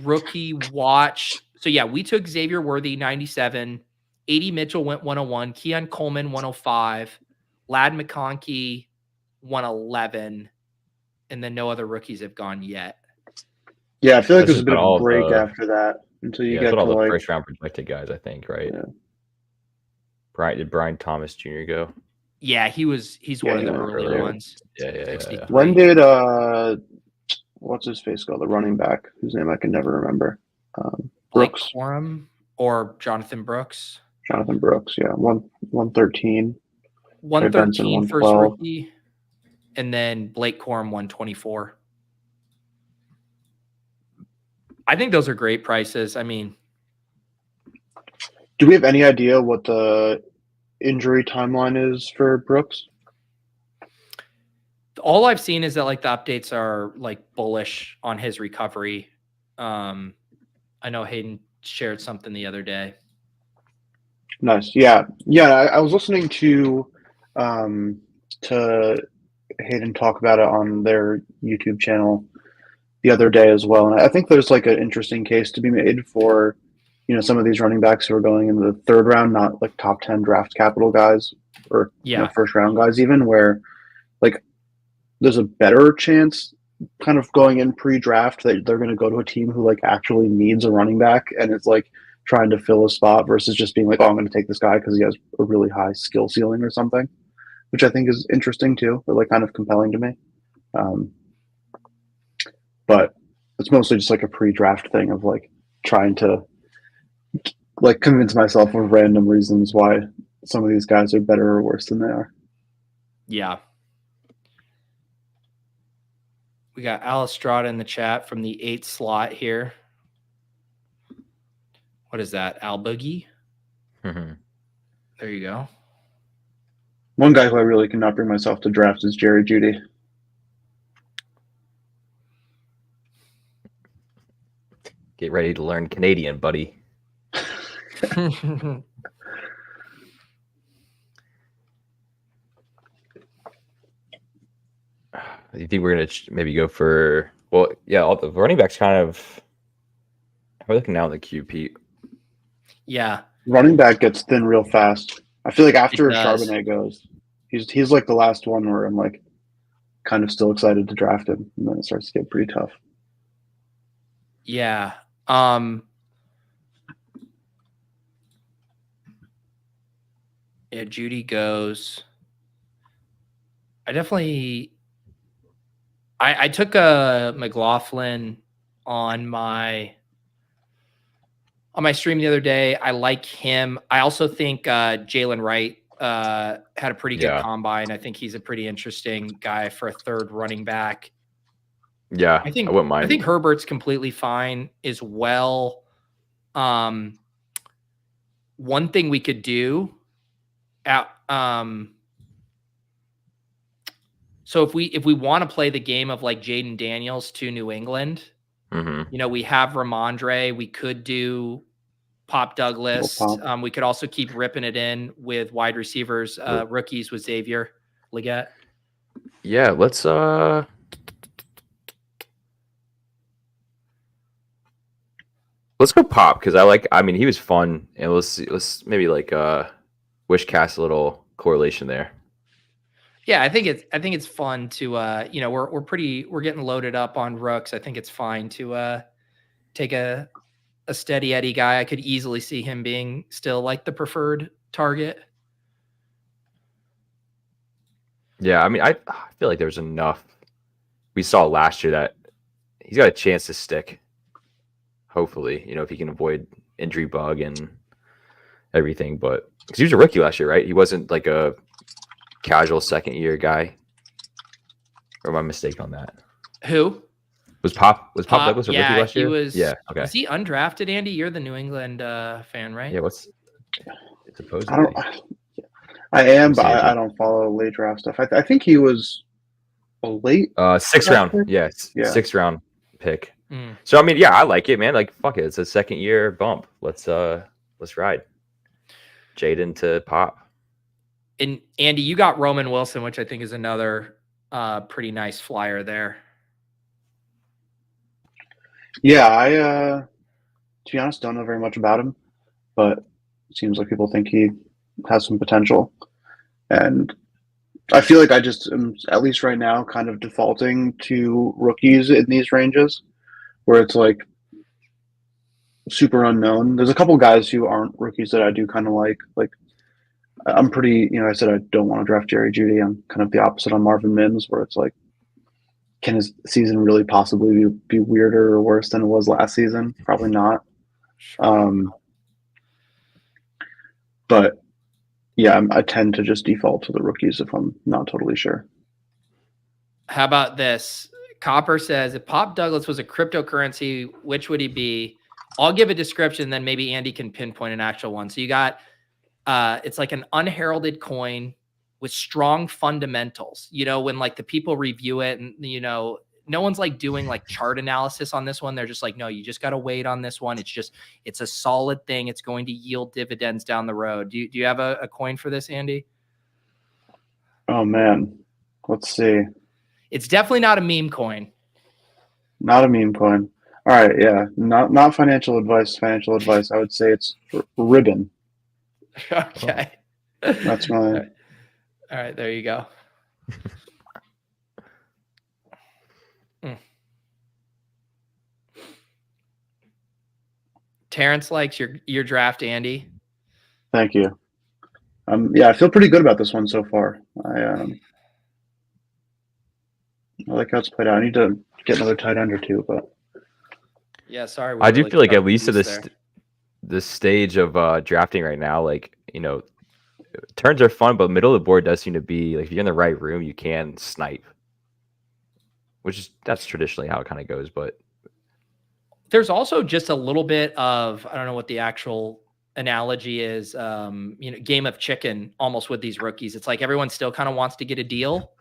rookie watch. So yeah, we took Xavier Worthy 97, 80 Mitchell went 101, Keon Coleman 105, Lad McConkey 111, and then no other rookies have gone yet. Yeah, I feel like there's a bit of a break after that until you get to all the like first round projected guys, I think, right? Yeah. Did Brian Thomas Jr. go? Yeah, he's one of the early ones. Yeah. When did what's his face go? The running back whose name I can never remember. Brooks. Blake Corum or Jonathan Brooks. Jonathan Brooks, yeah. 113. 113 first rookie. And then Blake Corum 124. I think those are great prices. I mean, do we have any idea what the injury timeline is for Brooks? All I've seen is that like the updates are like bullish on his recovery. I know Hayden shared something the other day. Nice. Yeah. I was listening to Hayden talk about it on their YouTube channel the other day as well. And I think there's like an interesting case to be made for, some of these running backs who are going in the third round, not like top 10 draft capital guys or first round guys even, where like there's a better chance kind of going in pre-draft that they're going to go to a team who like actually needs a running back and it's like trying to fill a spot versus just being like, oh, I'm going to take this guy because he has a really high skill ceiling or something, which I think is interesting too, or like kind of compelling to me. But it's mostly just like a pre-draft thing of like trying to like convince myself of random reasons why some of these guys are better or worse than they are. Yeah. We got Alistrada in the chat from the 8th slot here. What is that? Al Boogie? Mm-hmm. There you go. One guy who I really cannot bring myself to draft is Jerry Jeudy. Get ready to learn Canadian, buddy. Do you think we're going to maybe go for – well, yeah, all the running backs kind of – we're looking now at the queue, Pete. Yeah. Running back gets thin real fast. I feel like after Charbonnet goes, he's like the last one where I'm like kind of still excited to draft him, and then it starts to get pretty tough. Yeah. Yeah, Judy goes. I took a McLaughlin on my stream the other day. I like him. I also think Jalen Wright had a pretty good Yeah. combine. I think he's a pretty interesting guy for a third running back. Yeah, I wouldn't mind. think Herbert's completely fine as well. One thing we could do so if we want to play the game of like Jaden Daniels to New England, we have Ramondre. We could do Pop Douglas. Pop. We could also keep ripping it in with wide receivers, rookies with Xavier Legette. Yeah, let's go Pop because I mean he was fun, and let's maybe like wish cast a little correlation there. Yeah, I think it's fun to we're getting loaded up on rooks. I think it's fine to take a steady Eddie guy. I could easily see him being still like the preferred target. Yeah, I mean I feel like there's enough we saw last year that he's got a chance to stick. Hopefully, if he can avoid injury bug and everything, but because he was a rookie last year, right? He wasn't like a casual second year guy. Or am I mistaken on that? Who? Was Pop Douglas a rookie last year? He was. Yeah. Okay. Was he undrafted, Andy? You're the New England fan, right? Yeah. What's supposedly? I am, but I don't follow late draft stuff. I think he was a late sixth round. Yeah, sixth round pick. So I mean, yeah, I like it, man. Like, fuck it, it's a second year bump. Let's ride. Jaden to Pop. And Andy, you got Roman Wilson, which I think is another pretty nice flyer there. Yeah, I to be honest, don't know very much about him, but it seems like people think he has some potential. And I feel like I just am, at least right now, kind of defaulting to rookies in these ranges where it's like super unknown. There's a couple guys who aren't rookies that I do kind of like. Like I'm pretty, I said I don't want to draft Jerry Jeudy. I'm kind of the opposite on Marvin Mims, where it's like, can his season really possibly be weirder or worse than it was last season? Probably not. But yeah, I tend to just default to the rookies if I'm not totally sure. How about this? Copper says, if Pop Douglas was a cryptocurrency, which would he be? I'll give a description, then maybe Andy can pinpoint an actual one. So you got, it's like an unheralded coin with strong fundamentals. When like the people review it and, no one's like doing like chart analysis on this one. They're just like, no, you just got to wait on this one. It's a solid thing. It's going to yield dividends down the road. Do you have a coin for this, Andy? Oh man, let's see. It's definitely not a meme coin. Not a meme coin. All right, yeah, not financial advice. Financial advice. I would say it's ribbon. Okay, that's my. All right, there you go. Terrence likes your draft, Andy. Thank you. Yeah, I feel pretty good about this one so far. I like how it's played out. I need to get another tight end or two, but yeah, sorry. I do feel like at least at this stage of drafting right now, like turns are fun, but middle of the board does seem to be like if you're in the right room, you can snipe, that's traditionally how it kind of goes. But there's also just a little bit of, I don't know what the actual analogy is, game of chicken almost with these rookies. It's like everyone still kind of wants to get a deal,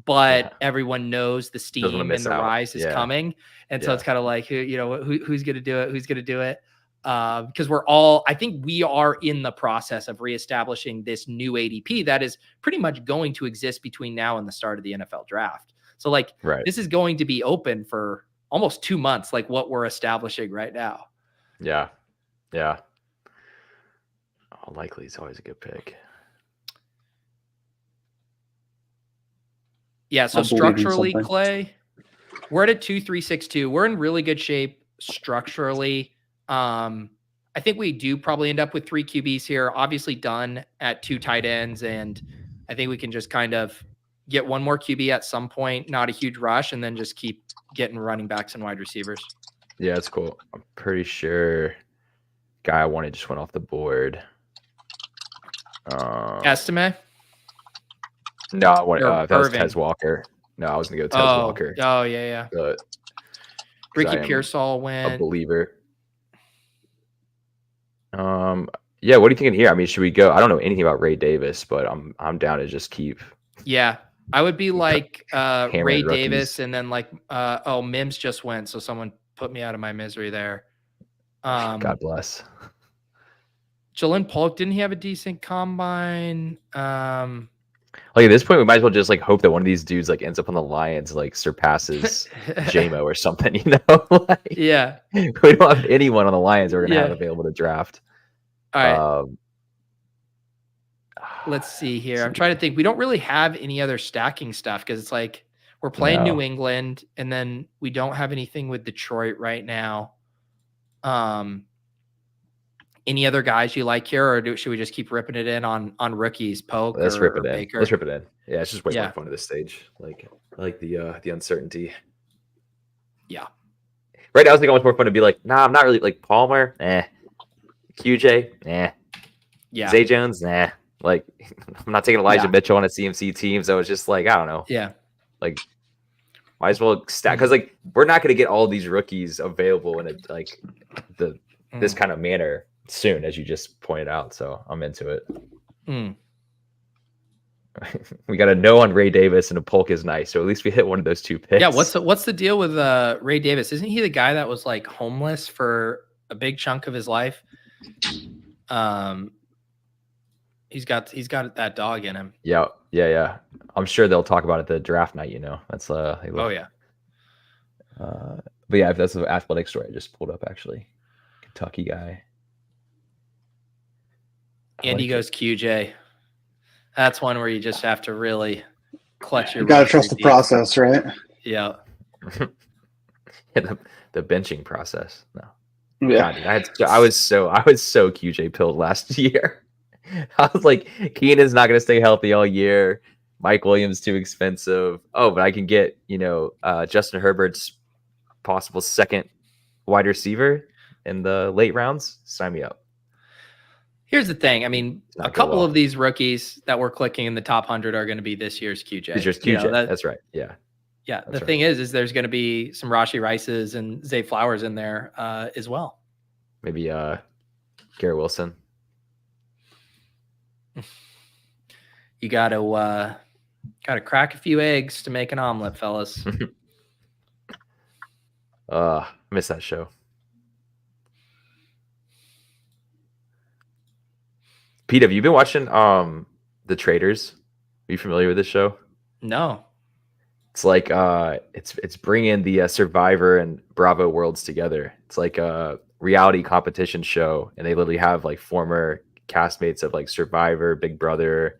but everyone knows the steam and the rise is coming. And so it's kind of like, who's going to do it? Who's going to do it? Because I think we are in the process of reestablishing this new ADP that is pretty much going to exist between now and the start of the NFL draft. So like, this is going to be open for almost 2 months, like what we're establishing right now. Yeah. Yeah. Likely is always a good pick. Yeah. So structurally, Clay, we're at a 2-3-6-2. We're in really good shape structurally. I think we do probably end up with 3 QBs here, obviously done at 2 tight ends. And I think we can just kind of get one more QB at some point, not a huge rush, and then just keep getting running backs and wide receivers. Yeah, that's cool. I'm pretty sure guy I wanted just went off the board. Estime? No, I want, Or that was Irving? Tez Walker. No, I was gonna go Tez Walker. Oh, yeah. But Ricky I am Pearsall a went. believer. Yeah, what are you thinking here? I mean, should we go? I don't know anything about Ray Davis, but I'm down to just keep. Yeah, I would be like Ray hammering Davis, rookies. and then like Mims just went, so someone put me out of my misery there. God bless. Jalen Polk, didn't he have a decent combine? Like at this point, we might as well just like hope that one of these dudes like ends up on the Lions, like surpasses JMO or something. You know, like, yeah. we don't have anyone on the Lions we're gonna have Yeah. available to draft. All right. Let's see here. I'm trying to think. We don't really have any other stacking stuff because it's like we're playing New England, and then we don't have anything with Detroit right now. Any other guys you like here, or should we just keep ripping it in on rookies? Polk, Let's rip it in. Baker? Let's rip it in. Yeah, it's just way Yeah. more fun at this stage. Like I like the uncertainty. Yeah. Right now, I think it's more fun to be like, nah, I'm not really like Palmer. QJ. Yeah. Zay Jones. Like I'm not taking Elijah Yeah. Mitchell on a CMC team, so it's just like I don't know. Yeah. Like might as well stack because like we're not going to get all these rookies available in a like this kind of manner soon, as you just pointed out. So I'm into it. We got a no on Ray Davis, and a Polk is nice. So at least we hit one of those two picks. Yeah. What's the deal with Ray Davis? Isn't he the guy that was like homeless for a big chunk of his life? He's got that dog in him. Yeah. I'm sure they'll talk about it the draft night. You know, that's oh yeah. But yeah, if that's the athletic story I just pulled up, actually, Kentucky guy. Andy goes QJ. That's one where you just have to really clutch your. You gotta trust the process, right? Yeah. The benching process. No. Yeah. God, I was so QJ pilled last year. I was like, Keenan's not going to stay healthy all year. Mike Williams too expensive. Oh, but I can get Justin Herbert's possible second wide receiver in the late rounds. Sign me up. Here's the thing. I mean, a couple of these rookies that we're clicking in the top 100 are going to be this year's QJ. This year's QJ. That's right. Yeah. Yeah. The thing is there's going to be some Rashee Rices and Zay Flowers in there as well. Maybe Garrett Wilson. You gotta crack a few eggs to make an omelet, fellas. Miss that show. Pete, have you been watching The Traders? Are you familiar with this show? No. It's like it's bringing the Survivor and Bravo worlds together. It's like a reality competition show, and they literally have like former castmates of like Survivor, Big Brother,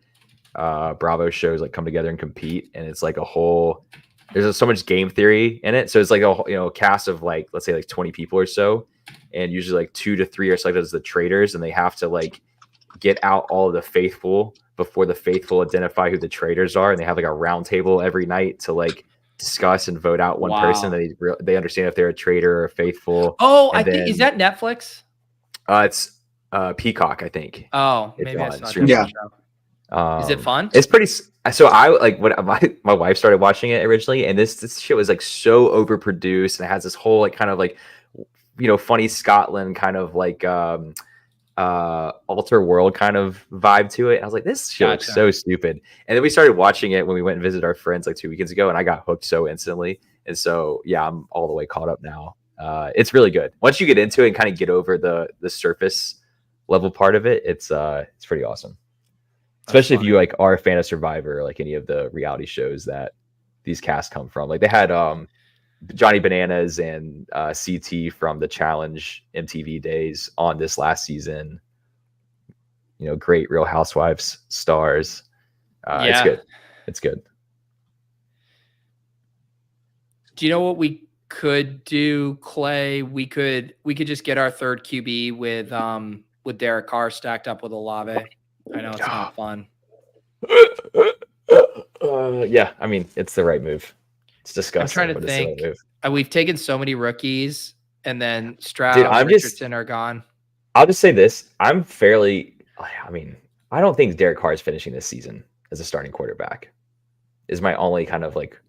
Bravo shows like come together and compete, and it's like a whole. There's so much game theory in it, so it's like a cast of like let's say like 20 people or so, and usually like 2 to 3 are selected as the traders, and they have to like get out all of the faithful before the faithful identify who the traders are, and they have like a round table every night to like discuss and vote out one person that they understand if they're a traitor or a faithful. Oh, I think is that Netflix? It's Peacock, I think. Oh, maybe I saw it. Yeah. Is it fun? It's pretty. So I like when my wife started watching it originally, and this shit was like so overproduced, and it has this whole like kind of like funny Scotland kind of like alter world kind of vibe to it. I was like, this show is so stupid. And then we started watching it when we went and visited our friends like 2 weekends ago, and I got hooked so instantly. And so yeah, I'm all the way caught up now. It's really good. Once you get into it and kind of get over the surface level part of it, it's pretty awesome. Especially if you like are a fan of Survivor, or like any of the reality shows that these casts come from. Like they had Johnny Bananas and CT from the Challenge MTV days on this last season. Great Real Housewives stars. It's good. It's good. Do you know what we could do, Clay? We could just get our third QB with Derek Carr stacked up with Olave. I know it's not fun. Yeah, I mean it's the right move. It's disgusting. I'm trying to think. We've taken so many rookies, and then Stroud and Richardson are gone. I'll just say this: I'm I don't think Derek Carr is finishing this season as a starting quarterback. Is my only kind of like.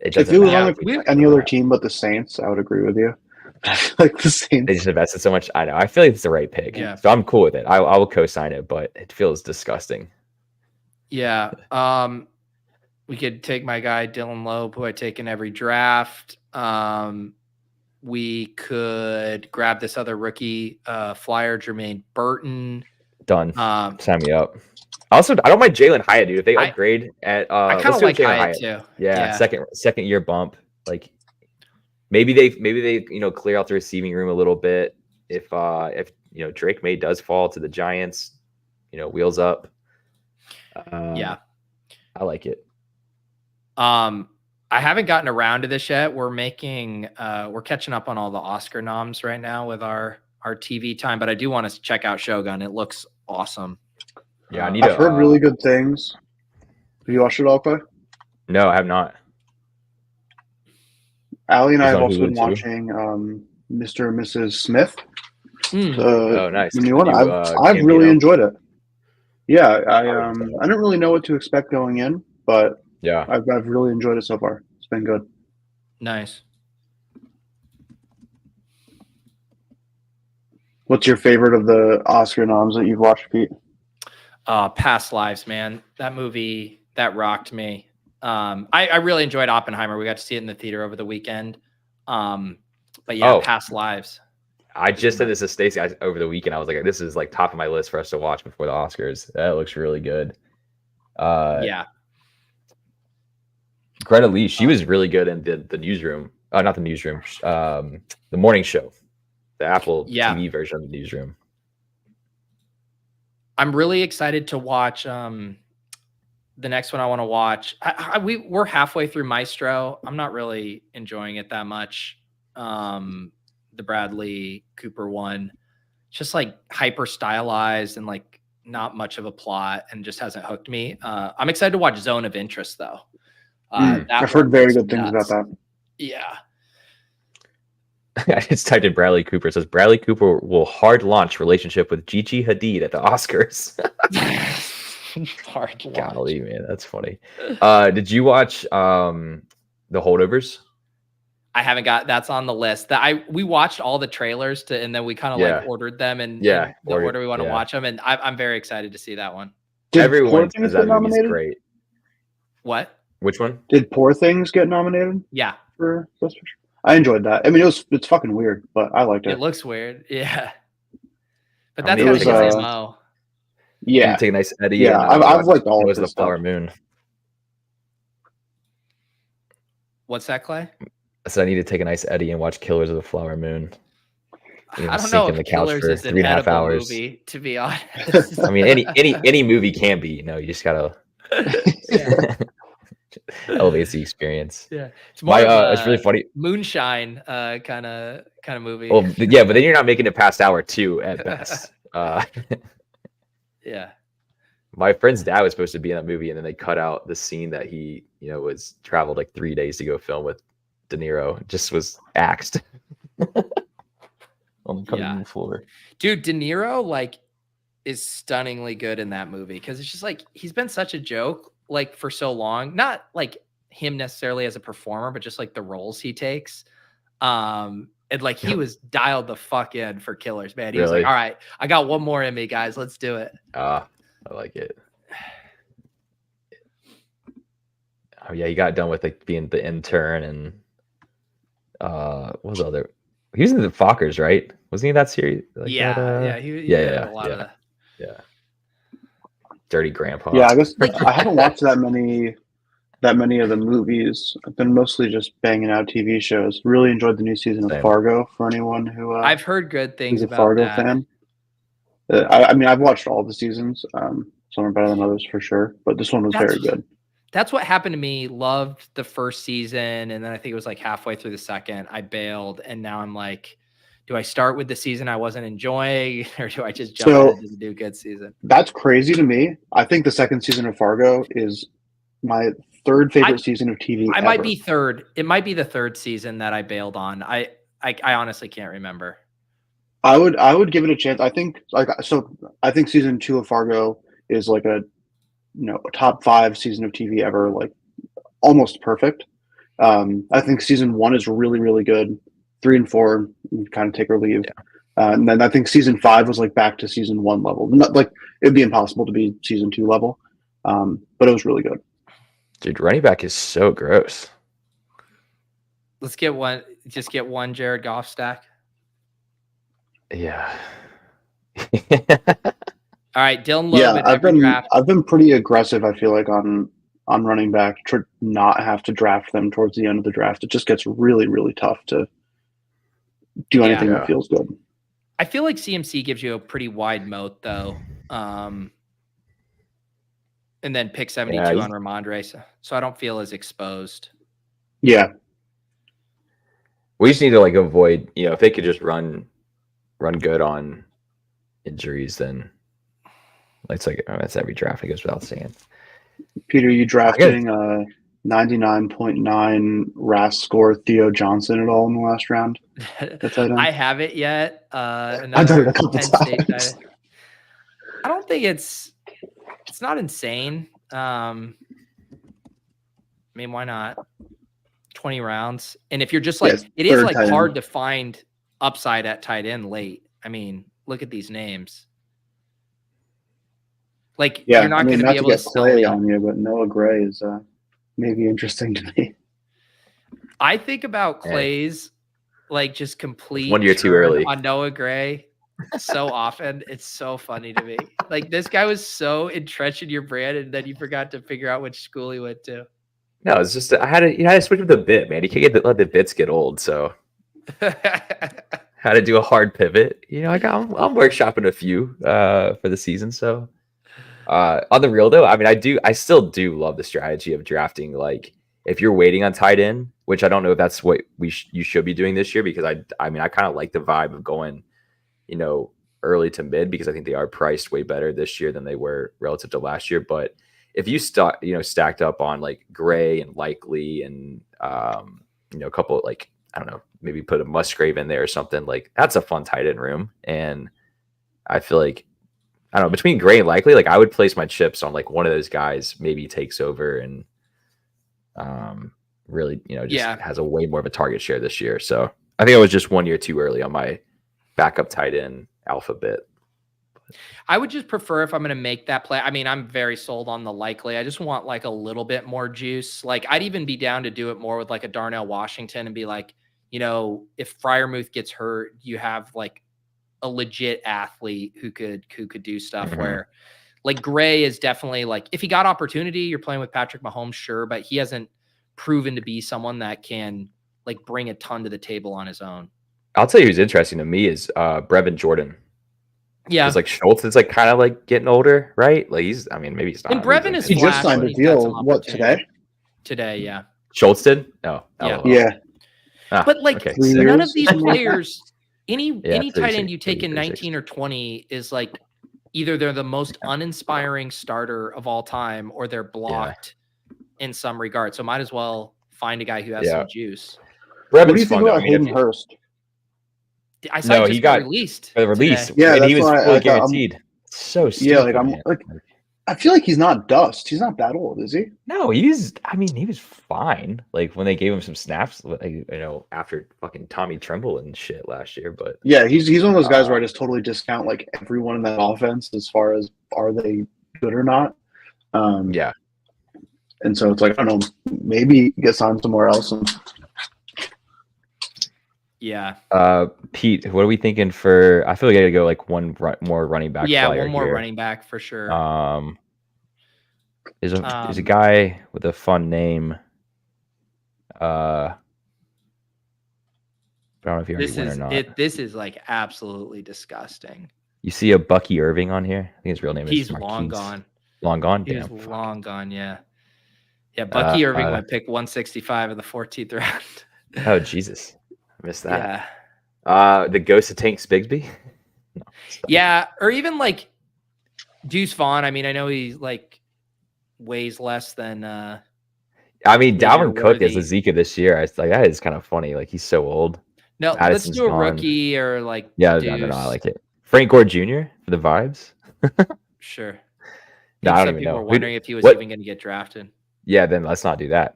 It If doesn't it was matter. on any other team but the Saints, I would agree with you. I feel like the They Saints. just invested so much. I know. I feel like it's the right pick. Yeah. So I'm cool with it. I will co-sign it, but it feels disgusting. Yeah. We could take my guy Dylan Loeb, who I take in every draft. We could grab this other rookie flyer, Jermaine Burton. Done. Sign me up. Also, I don't mind Jalen Hyatt, dude. If they upgrade I kind of like Hyatt too. Yeah, second year bump. Like maybe they clear out the receiving room a little bit. If Drake May does fall to the Giants, wheels up. Yeah, I like it. I haven't gotten around to this yet. We're catching up on all the Oscar noms right now with our TV time, but I do want to check out Shogun. It looks awesome. Yeah, I've heard really good things. Have you watched it all, Clay? No, I have not. Allie and I have also been watching Mr. and Mrs. Smith. Oh, nice. The new one. I've really enjoyed it. Yeah, I didn't really know what to expect going in, but yeah, I've really enjoyed it so far. It's been good. Nice. What's your favorite of the Oscar noms that you've watched, Pete? Past Lives, man. That movie, that rocked me. I really enjoyed Oppenheimer. We got to see it in the theater over the weekend. But yeah, Past Lives. I just said this to Stacey over the weekend. I was like, this is like top of my list for us to watch before the Oscars. That looks really good. Yeah. Greta Lee, she was really good in the newsroom. Not the newsroom. The morning show. The Apple TV version of the newsroom. I'm really excited to watch the next one I want to watch. We're halfway through Maestro. I'm not really enjoying it that much. The Bradley Cooper one, just like hyper stylized and like not much of a plot and just hasn't hooked me. I'm excited to watch Zone of Interest though. I've heard very good things about that. Yeah. I just typed in Bradley Cooper. It says Bradley Cooper will hard launch relationship with Gigi Hadid at the Oscars. Hard launch. Golly, man, that's funny. Did you watch The Holdovers? I haven't that's on the list. We watched all the trailers and then we kind of like ordered them in the order we want to watch them. And I'm very excited to see that one. Everyone says that movie's great. What? Which one? Did Poor Things get nominated? Yeah. For Best Picture? I enjoyed that. I mean, it's fucking weird, but I liked it. It looks weird. Yeah. But that's kind of his MO. Yeah. Take a nice Eddie. Yeah, I've liked all of the Flower Moon. What's that, Clay? So I need to take a nice Eddie and watch Killers of the Flower Moon. I don't know if Killers is an edible movie, to be honest. I mean, any movie can be. You just gotta elevates the experience. Yeah, it's more. It's really funny. Moonshine, kind of movie. Well, yeah, but then you're not making it past hour 2 at best. Yeah. My friend's dad was supposed to be in that movie, and then they cut out the scene that he, was traveled like 3 days to go film with De Niro. Just was axed on the floor. Dude, De Niro is stunningly good in that movie because it's just he's been such a joke for so long. Not him necessarily as a performer, but just the roles he takes. And he was dialed the fuck in for Killers, man. He was like, all right, I got one more in me, guys. Let's do it. I like it. Oh yeah, he got done with being the intern and what was the other? He was in the Fockers, right? Wasn't he in that series? He did a lot of that. Yeah. Dirty Grandpa. Yeah, I guess I haven't watched that many of the movies. I've been mostly just banging out TV shows. Really enjoyed the new season of Fargo. For anyone who I've heard good things is a about Fargo that. fan. I mean, I've watched all the seasons. Some are better than others for sure, but this one was very good. That's what happened to me. Loved the first season, and then I think it was halfway through the second, I bailed, and now I'm do I start with the season I wasn't enjoying, or do I just jump into the new good season? That's crazy to me. I think the second season of Fargo is my third favorite season of TV. Might be third. It might be the third season that I bailed on. I honestly can't remember. I would give it a chance. I think I think season 2 of Fargo is like a a top 5 season of TV ever, like almost perfect. I think season 1 is really really good. 3 and 4 kind of take or leave. Yeah. And then I think season 5 was like back to season 1 level. Not like it'd be impossible to be season 2 level, but it was really good. Dude, running back is so gross. Let's get one. Just get one Jared Goff stack. Yeah. All right, Dylan Lowe Yeah, with every draft. I've been pretty aggressive. I feel like on running back to not have to draft them towards the end of the draft. It just gets really really tough to do anything that feels good. I feel like CMC gives you a pretty wide moat though. And then pick 72 on Ramondre, so I don't feel as exposed. Yeah. We just need to like avoid, if they could just run good on injuries, then it's like that's every draft. It goes without saying. Peter, you drafting 99.9 RAS score Theo Johnson at all in the last round? I haven't yet. I've done it a couple times. I don't think it's not insane. I mean, why not? 20 rounds. And if you're just like, it is like hard to find upside at tight end late. I mean, look at these names. Like, you're not going to be able to sell Clay on you, but Noah Gray is maybe interesting to me. I think about Clay's like just complete 1 year too early on Noah Gray so often. It's so funny to me. Like, this guy was so entrenched in your brand, and then you forgot to figure out which school he went to. No, it's just I had to switch with the bit, man. You can't let the bits get old, so had to do a hard pivot. I'm workshopping a few for the season. So on the real though, I mean, I still do love the strategy of drafting. Like, if you're waiting on tight end, which I don't know if that's what you should be doing this year, because I mean I kind of like the vibe of going, early to mid, because I think they are priced way better this year than they were relative to last year. But if you stacked up on like Gray and Likely and a couple, like, I don't know, maybe put a Musgrave in there or something, like that's a fun tight end room. And I feel like, I don't know, between Gray and Likely, like I would place my chips on like one of those guys maybe takes over and really, has a way more of a target share this year. So I think I was just 1 year too early on my backup tight end alpha bit. I would just prefer, if I'm going to make that play. I mean, I'm very sold on the Likely. I just want like a little bit more juice. Like, I'd even be down to do it more with like a Darnell Washington and be like, if Freiermuth gets hurt, you have like a legit athlete who could do stuff where like Gray is definitely like, if he got opportunity, you're playing with Patrick Mahomes, sure, but he hasn't proven to be someone that can like bring a ton to the table on his own. I'll tell you who's interesting to me is Brevin Jordan. Yeah. It's like Schultz is like kind of like getting older, right? Like maybe he's not. And Brevin is he just signed a deal. What, today? Today, yeah. Schultz did? No. Yeah. But like none of these players, any tight end you take in 19 or 20 is like either they're the most uninspiring starter of all time or they're blocked in some regard. So might as well find a guy who has some juice. What do you think about Hayden Hurst? I saw he got released. Released. Yeah, and he was fully guaranteed. So stupid. Yeah, like I'm like, I feel like he's not dust. He's not that old, is he? No, he was fine. Like when they gave him some snaps, like, after fucking Tommy Tremble and shit last year. But yeah, he's one of those guys where I just totally discount like everyone in that offense as far as are they good or not. Yeah. And so it's like, I don't know, maybe get signed somewhere else. Yeah. Pete, what are we thinking for? I feel like I gotta go like one more running back. Yeah, one more running back for sure. There's a guy with a fun name. I don't know if you already went or not. This is like absolutely disgusting. You see a Bucky Irving on here? I think his real name He's is Marquise. long gone. Long gone? He's long gone, yeah. Yeah, Bucky Irving went pick 165 in the 14th round. Oh, Jesus. I missed that. Yeah. The ghost of Tank Bigsby? No, yeah, or even like Deuce Vaughn. I mean, I know he like weighs less than I mean, Dalvin Cook is the Zeke of this year. I like that is kind of funny. Like he's so old. No, let's Addison's do a gone. rookie or like Yeah, Deuce. no, I like it. Frank Gore Jr. for the vibes. Sure. No, I Some don't even people know. were wondering if he was What? even going to get drafted. Yeah, then let's not do that.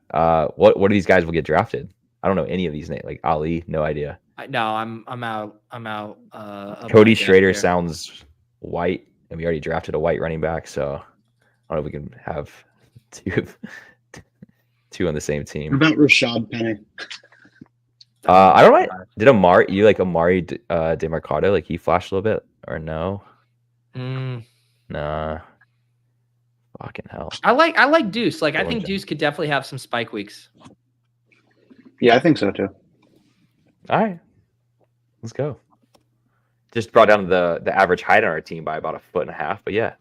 What of these guys will get drafted? I don't know any of these names. Like Ali, no idea. No, I'm out. I'm out. Of Cody my depth Schrader here. sounds white, and we already drafted a white running back, so I don't know if we can have two on the same What team. about Rashad Penny? I don't know. Did Amari DeMarcado, like he flashed a little bit or no? Nah. Fucking hell. I like Deuce. Like I Dylan think Jones. Deuce could definitely have some spike weeks. Yeah, I think so too. All right. Let's go. Just brought down the average height on our team by about 1.5 feet, but yeah.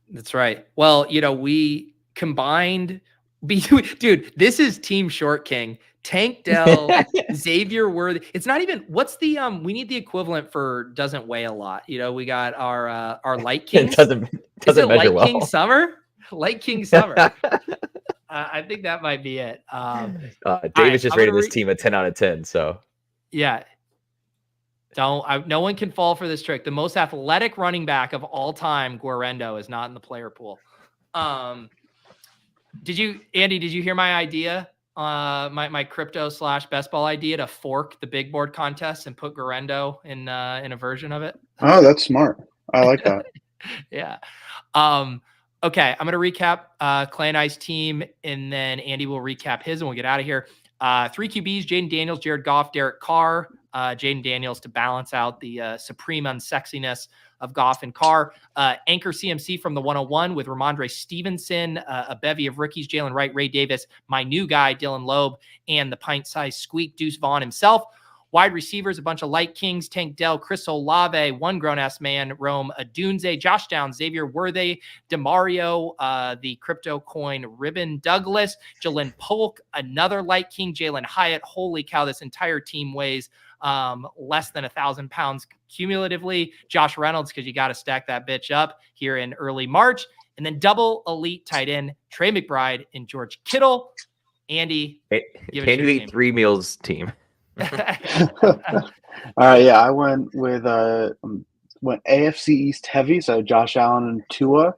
That's right. Well, we combined. Dude, this is Team Short King. Tank Dell, Xavier Worthy. It's not even. What's the we need the equivalent for doesn't weigh a lot. We got our Light Kings. It doesn't Is it measure Light well. King Summer? Light King Summer. I think that might be it. Davis just rated this team a 10 out of 10. So yeah. No one can fall for this trick. The most athletic running back of all time, Guarendo, is not in the player pool. Andy, did you hear my idea? My crypto / best ball idea to fork the big board contest and put Guarendo in a version of it. Oh, that's smart. I like that. Yeah. Okay, I'm gonna recap Clay and I's team, and then Andy will recap his, and we'll get out of here. 3 QBs: Jaden Daniels, Jared Goff, Derek Carr. Jaden Daniels to balance out the supreme unsexiness of Goff and Carr. Anchor CMC from the 101 with Ramondre Stevenson, a bevy of rookies: Jalen Wright, Ray Davis, my new guy, Dylan Loeb, and the pint-sized squeak, Deuce Vaughn himself. Wide receivers, a bunch of Light Kings: Tank Dell, Chris Olave, one grown-ass man, Rome Adunze, Josh Downs, Xavier Worthy, DeMario, the crypto coin Ribbon Douglas, Jalen Polk, another Light King, Jalen Hyatt. Holy cow, this entire team weighs less than 1,000 pounds cumulatively. Josh Reynolds, because you got to stack that bitch up here in early March. And then double elite tight end, Trey McBride and George Kittle. Andy, can you eat 3 meals team? All right, yeah, I went with went AFC East heavy, so Josh Allen and Tua,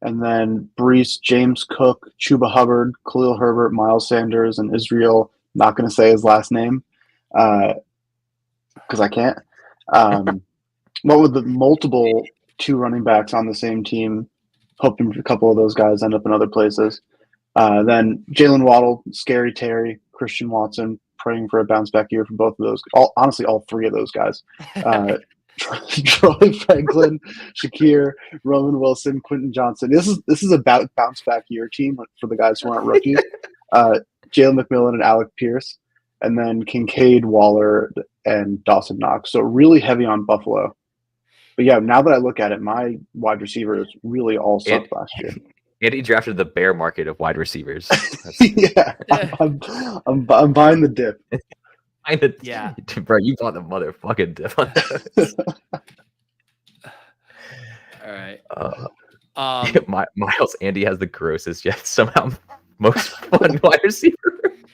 and then Brees, James Cook, Chuba Hubbard, Khalil Herbert, Miles Sanders, and Israel. Not going to say his last name because I can't. What with the multiple 2 running backs on the same team, hoping a couple of those guys end up in other places. Then Jalen Waddle, Scary Terry, Christian Watson, praying for a bounce back year for both of those. Honestly, all 3 of those guys. Troy Franklin, Shakir, Roman Wilson, Quentin Johnson. This is about bounce back year team for the guys who aren't rookies. Jalen McMillan and Alec Pierce, and then Kincaid, Waller, and Dawson Knox. So really heavy on Buffalo. But yeah, now that I look at it, my wide receivers really all sucked last year. And he drafted the bear market of wide receivers. Yeah, I'm buying the dip. Yeah, bro, you bought the motherfucking dip on those. All right. Miles Andy has the grossest yet somehow most fun wide receiver.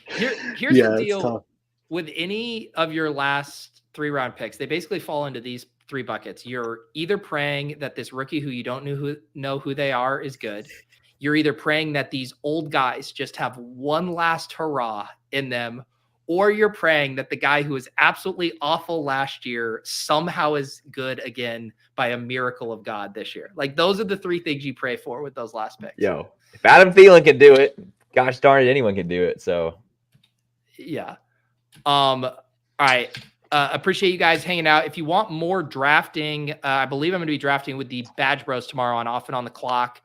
Here's the deal with any of your last 3 round picks. They basically fall into these 3 buckets. You're either praying that this rookie who you don't know who they are is good. You're either praying that these old guys just have one last hurrah in them, or you're praying that the guy who was absolutely awful last year somehow is good again by a miracle of God this year. Like, those are the 3 things you pray for with those last picks. Yo, if Adam Thielen can do it, gosh darn it, anyone can do it. So, yeah. All right. Appreciate you guys hanging out. If you want more drafting, I believe I'm going to be drafting with the Badge Bros tomorrow on Off and On the Clock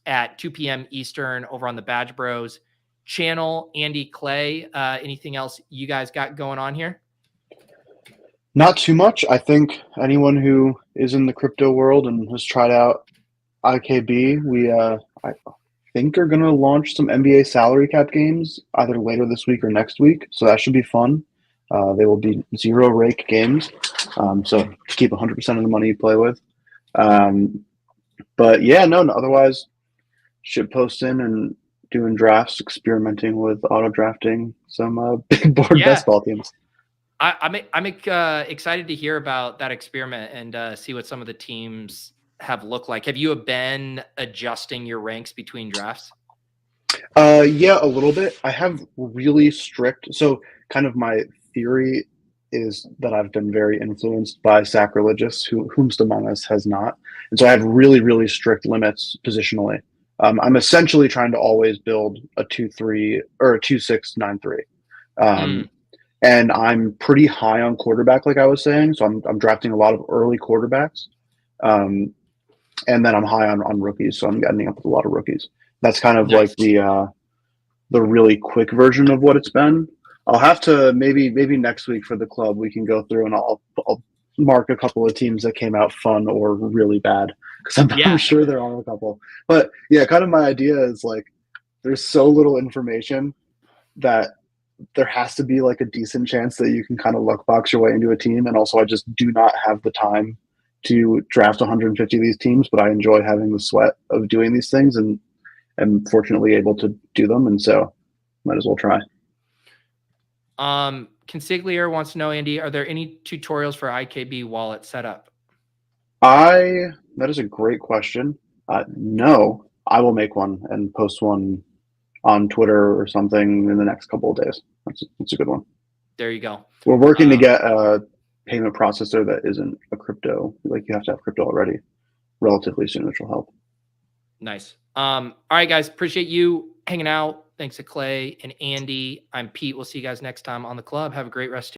at 2 p.m. Eastern over on the Badge Bros channel. Andy, Clay, anything else you guys got going on here? Not too much. I think anyone who is in the crypto world and has tried out IKB, we I think are going to launch some NBA salary cap games either later this week or next week. So that should be fun. They will be 0 rake games. So keep 100% of the money you play with. But yeah, no, otherwise shit posting and doing drafts, experimenting with auto drafting some big board best ball teams. I'm excited to hear about that experiment and see what some of the teams have looked like. Have you been adjusting your ranks between drafts? Yeah, a little bit. I have really strict. So, kind of my theory is that I've been very influenced by Sacrilegious, whomst among us has not. And so I have really, really strict limits positionally. I'm essentially trying to always build a 2-3 or a 2-6-9-3. Mm, Um, and I'm pretty high on quarterback, like I was saying. So I'm drafting a lot of early quarterbacks. Um, and then I'm high on rookies. So I'm ending up with a lot of rookies. That's kind of like nice. the really quick version of what it's been. I'll have to maybe next week for the club we can go through and I'll mark a couple of teams that came out fun or really bad because I'm Yeah. sure there are a couple. But yeah, kind of my idea is like there's so little information that there has to be like a decent chance that you can kind of luck box your way into a team. And also, I just do not have the time to draft 150 of these teams, but I enjoy having the sweat of doing these things and am fortunately able to do them. And so might as well try. Consigliere wants to know, Andy, are there any tutorials for IKB wallet setup? That is a great question. No, I will make one and post one on Twitter or something in the next couple of days. That's a good one. There you go. We're working to get a payment processor that isn't a crypto. Like you have to have crypto already relatively soon, which will help. Nice. All right, guys. Appreciate you hanging out. Thanks to Clay and Andy. I'm Pete. We'll see you guys next time on the club. Have a great rest of